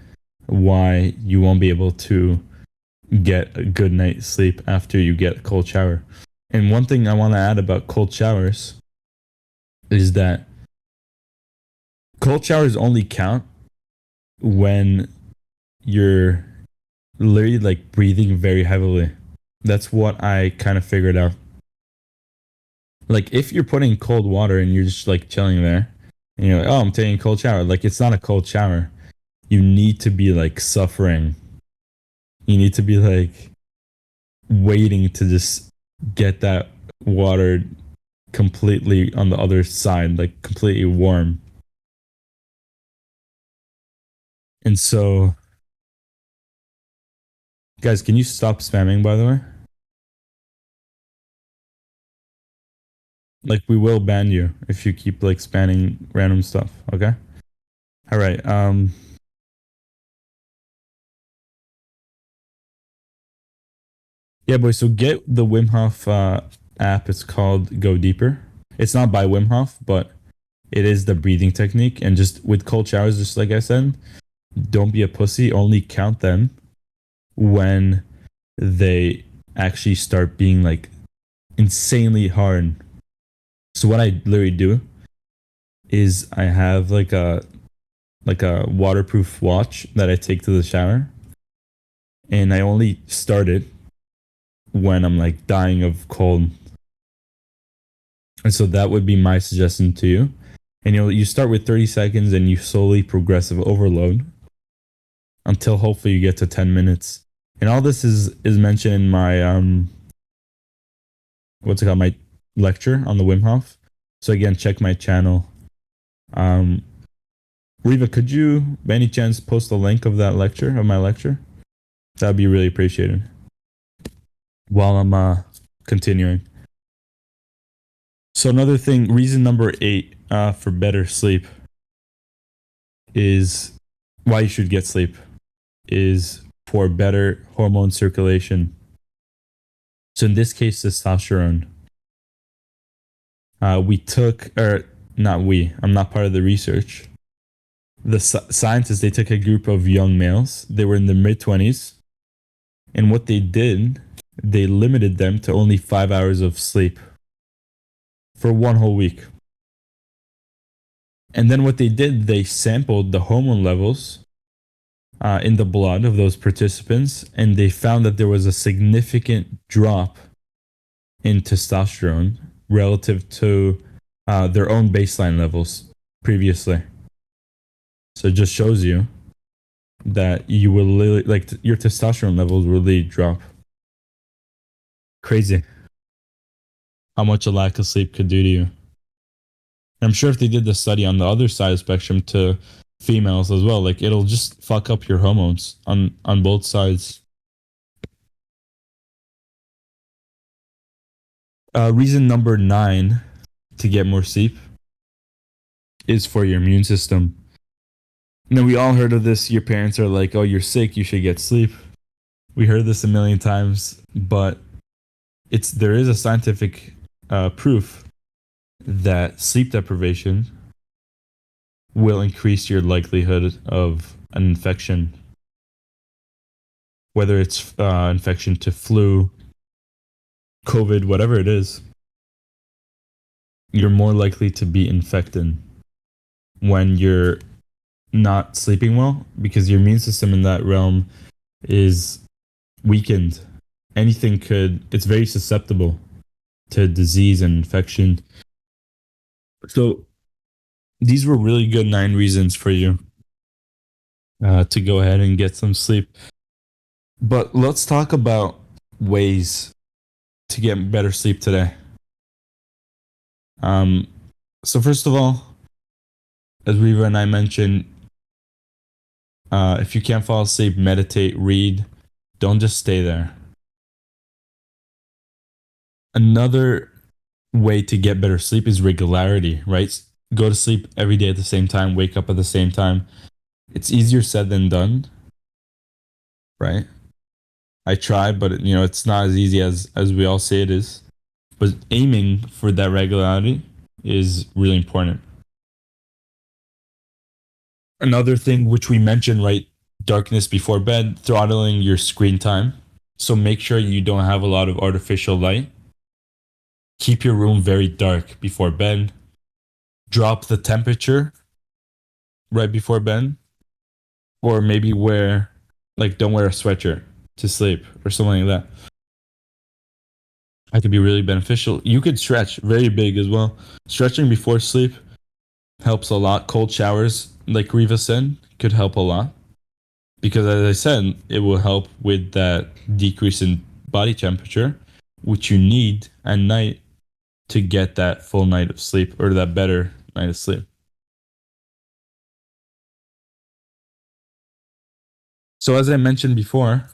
why you won't be able to get a good night's sleep after you get a cold shower. And one thing I want to add about cold showers is that cold showers only count when you're literally like breathing very heavily. That's what I kind of figured out. Like if you're putting cold water and you're just like chilling there and you're like, oh, I'm taking a cold shower. Like it's not a cold shower. You need to be like suffering. You need to be like waiting to just get that water completely on the other side, like completely warm. And so, guys, can you stop spamming, by the way? Like, we will ban you if you keep like spamming random stuff, okay? All right. Yeah, boys. So get the Wim Hof app. It's called Go Deeper. It's not by Wim Hof, but it is the breathing technique. And just with cold showers, just like I said, don't be a pussy. Only count them when they actually start being like insanely hard. So what I literally do is I have like a waterproof watch that I take to the shower, and I only start it when I'm like dying of cold. And so that would be my suggestion to you. And you start with 30 seconds and you slowly progressive overload until hopefully you get to 10 minutes. And all this is mentioned in my my lecture on the Wim Hof. So again, check my channel. Riva, could you by any chance post a link of that lecture, of my lecture? That'd be really appreciated. While I'm continuing. So another thing, reason number 8 for better sleep is why you should get sleep is for better hormone circulation. So in this case, testosterone. I'm not part of the research. The scientists, they took a group of young males. They were in their mid-20s. And what they did, they limited them to only 5 hours of sleep for 1 whole week. And then what they did, they sampled the hormone levels in the blood of those participants, and they found that there was a significant drop in testosterone relative to their own baseline levels previously. So it just shows you that you will literally, like, your testosterone levels will really drop. Crazy how much a lack of sleep could do to you. And I'm sure if they did the study on the other side of the spectrum to females as well, like, it'll just fuck up your hormones on both sides. Reason number 9 to get more sleep is for your immune system. You know, we all heard of this. Your parents are like, oh, you're sick, you should get sleep. We heard this a million times, but there is a scientific proof that sleep deprivation will increase your likelihood of an infection. Whether it's infection to flu, COVID, whatever it is, you're more likely to be infected when you're not sleeping well, because your immune system in that realm is weakened. It's very susceptible to disease and infection. So these were really good 9 reasons for you to go ahead and get some sleep. But let's talk about ways to get better sleep today. So first of all, as Riva and I mentioned, if you can't fall asleep, meditate, read. Don't just stay there. Another way to get better sleep is regularity, right? Go to sleep every day at the same time, wake up at the same time. It's easier said than done, right? I try, but it's not as easy as we all say it is. But aiming for that regularity is really important. Another thing which we mentioned, right? Darkness before bed, throttling your screen time. So make sure you don't have a lot of artificial light. Keep your room very dark before bed. Drop the temperature right before bed. Or maybe don't wear a sweatshirt to sleep or something like that. That could be really beneficial. You could stretch very big as well. Stretching before sleep helps a lot. Cold showers, like Riva said, could help a lot. Because as I said, it will help with that decrease in body temperature, which you need at night to get that full night of sleep or that better night of sleep. So as I mentioned before,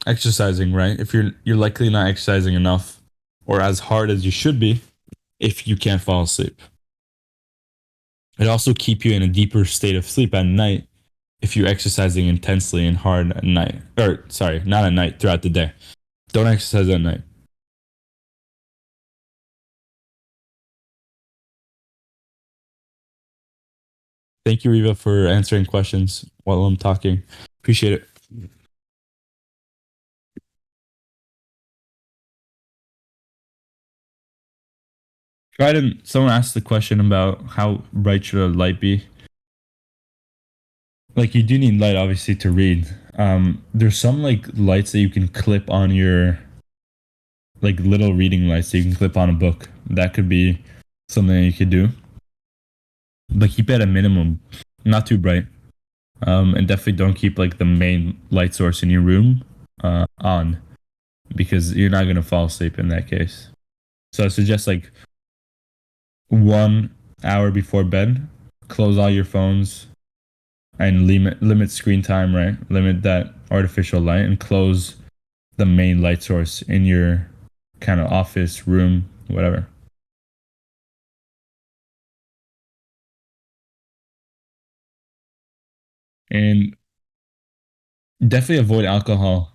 exercising, right? If you're likely not exercising enough or as hard as you should be if you can't fall asleep. It also keep you in a deeper state of sleep at night if you're exercising intensely and hard at night. Or sorry, not at night, throughout the day. Don't exercise at night. Thank you, Riva, for answering questions while I'm talking. Appreciate it. Someone asked the question about how bright should a light be. Like, you do need light, obviously, to read. There's some like lights that you can clip on your, like, little reading lights that you can clip on a book. That could be something that you could do. But keep it at a minimum, not too bright. And definitely don't keep like the main light source in your room on, because you're not gonna fall asleep in that case. So I suggest like 1 hour before bed, close all your phones and limit screen time, right? Limit that artificial light and close the main light source in your kind of office, room, whatever. And definitely avoid alcohol.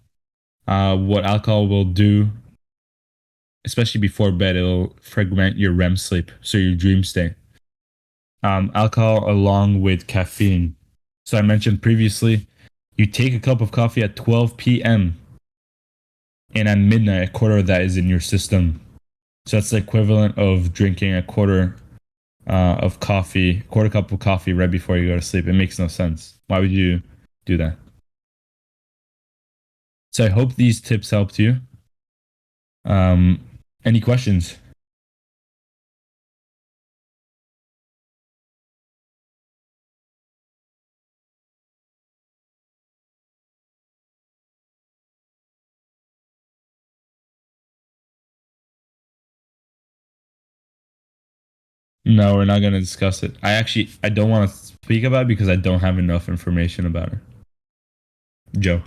What alcohol will do, especially before bed, it'll fragment your REM sleep, so your dream state. Alcohol along with caffeine. So I mentioned previously, you take a cup of coffee at 12 p.m. and at midnight, a quarter of that is in your system. So that's the equivalent of drinking a quarter cup of coffee right before you go to sleep. It makes no sense. Why would you do that? So I hope these tips helped you. Any questions? No, we're not going to discuss it. I don't want to speak about it because I don't have enough information about it. Joe.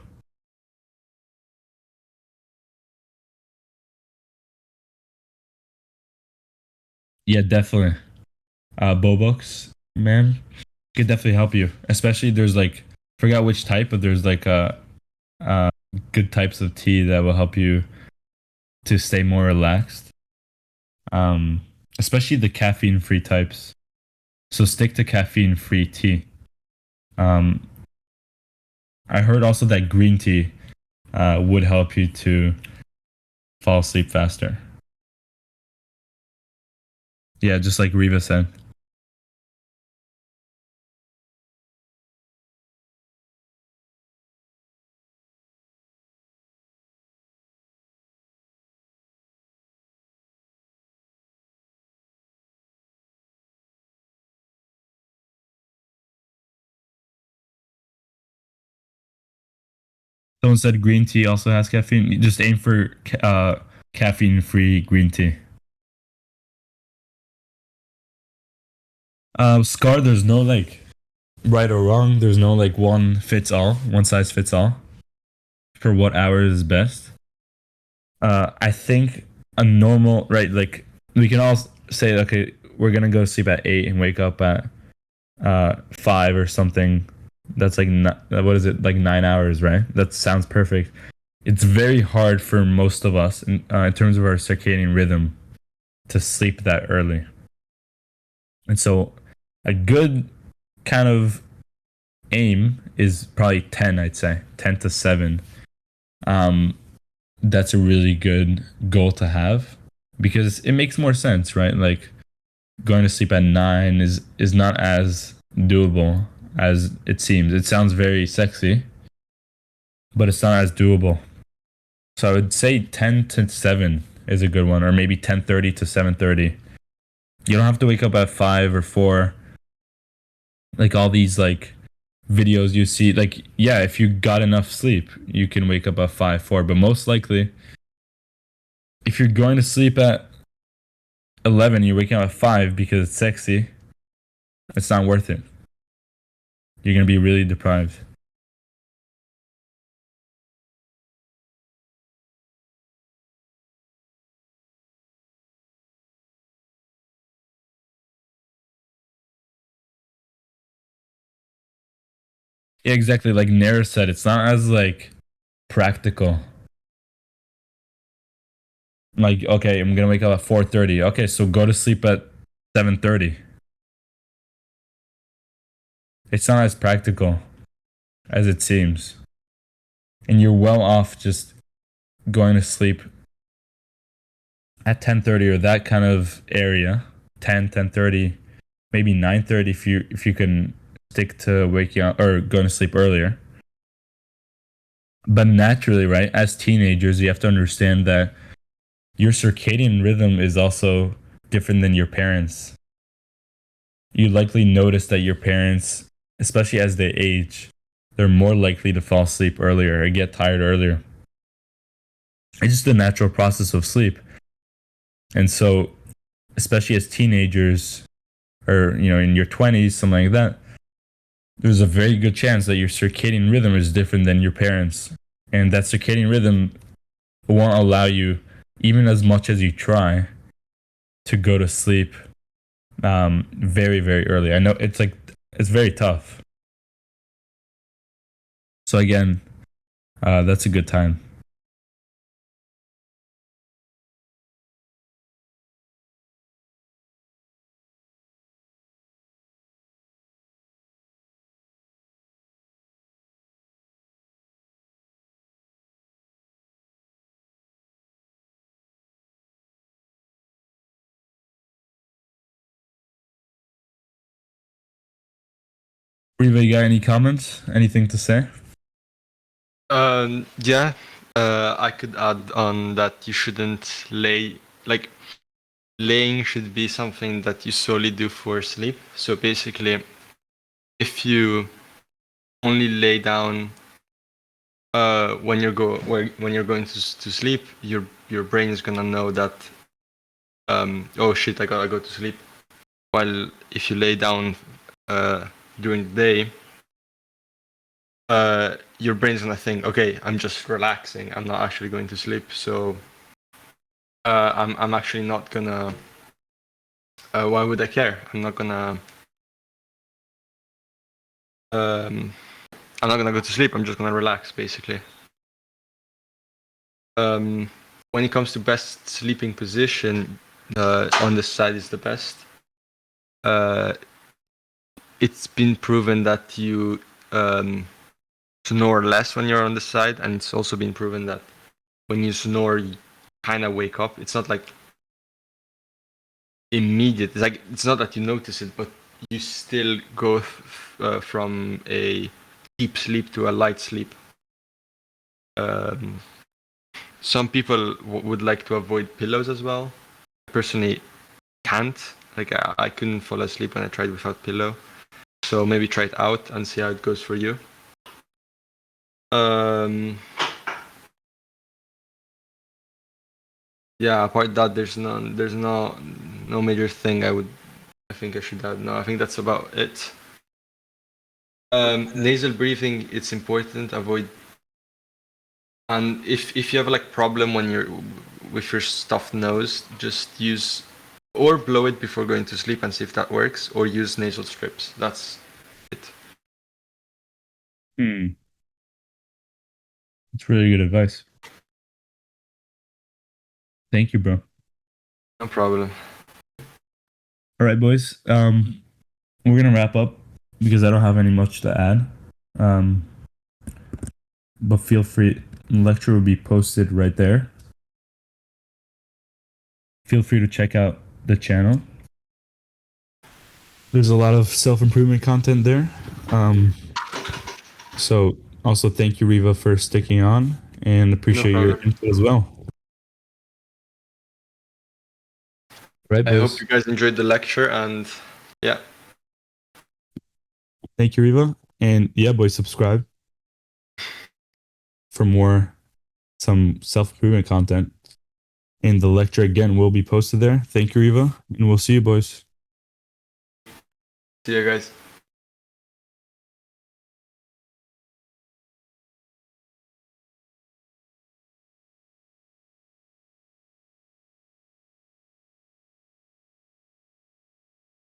Yeah, definitely. Bobux, man, could definitely help you. Especially there's like, forgot which type, but there's like good types of tea that will help you to stay more relaxed. Especially the caffeine-free types. So stick to caffeine-free tea. I heard also that green tea would help you to fall asleep faster. Yeah, just like Riva said. Someone said green tea also has caffeine. You just aim for caffeine-free green tea. Scar, there's no like right or wrong. There's no like one size fits all for what hour is best. I think a normal, right, like we can all say, okay, we're gonna go to sleep at 8 and wake up at 5 or something. That's like what is it, like 9 hours, right? That sounds perfect. It's very hard for most of us in terms of our circadian rhythm to sleep that early. And so a good kind of aim is probably 10, I'd say 10 to 7. That's a really good goal to have because it makes more sense, right? Like going to sleep at 9 is not as doable as it seems. It sounds very sexy, but it's not as doable. So I would say 10 to 7 is a good one, or maybe 10:30 to 7:30. You don't have to wake up at 5 or 4. Like all these like videos you see, like yeah, if you got enough sleep, you can wake up at 5, 4, but most likely if you're going to sleep at 11, you're waking up at 5 because it's sexy, it's not worth it. You're going to be really deprived. Yeah, exactly. Like Nara said, it's not as like practical. Like, okay, I'm gonna wake up at 4:30. Okay, so go to sleep at 7:30. It's not as practical as it seems. And you're well off just going to sleep at 10:30 or that kind of area. 10:30, maybe 9:30 if you can stick to waking up or going to sleep earlier. But naturally, right, as teenagers, you have to understand that your circadian rhythm is also different than your parents. You likely notice that your parents, especially as they age, they're more likely to fall asleep earlier or get tired earlier. It's just the natural process of sleep. And so, especially as teenagers or, you know, in your 20s, something like that, there's a very good chance that your circadian rhythm is different than your parents. And that circadian rhythm won't allow you, even as much as you try, to go to sleep very, very early. I know it's very tough. So again, that's a good time. Riva, you got any comments? Anything to say? Yeah, I could add on that you shouldn't laying should be something that you solely do for sleep. So basically, if you only lay down when you're going to sleep, your brain is gonna know that oh shit, I gotta go to sleep. While if you lay down during the day, your brain's gonna think, okay, I'm just relaxing. I'm not actually going to sleep. So I'm actually not gonna. Why would I care? I'm not gonna go to sleep. I'm just gonna relax, basically. When it comes to best sleeping position, on the side is the best. It's been proven that you snore less when you're on the side, and it's also been proven that when you snore, you kind of wake up. It's not like immediate. It's like it's not that you notice it, but you still go from a deep sleep to a light sleep. Some people would like to avoid pillows as well. I personally can't. Like I couldn't fall asleep when I tried without pillow. So maybe try it out and see how it goes for you. Yeah, apart that there's no major thing I think I should add. No, I think that's about it. Nasal breathing, it's important. Avoid, and if you have like problem when you're with your stuffed nose, just use or blow it before going to sleep and see if that works, or use nasal strips. That's it. It's really good advice. Thank you, bro. No problem. All right, boys. We're gonna wrap up because I don't have any much to add. But feel free. Lecture will be posted right there. Feel free to check out the channel. There's a lot of self-improvement content there. So also thank you, Riva, for sticking on, and appreciate your problem. input as well. Right, I boys. hope you guys enjoyed the lecture, and yeah. Thank you, Riva. And yeah, boys, subscribe for some self-improvement content. And the lecture again will be posted there. Thank you, Riva. And we'll see you, boys. See you guys.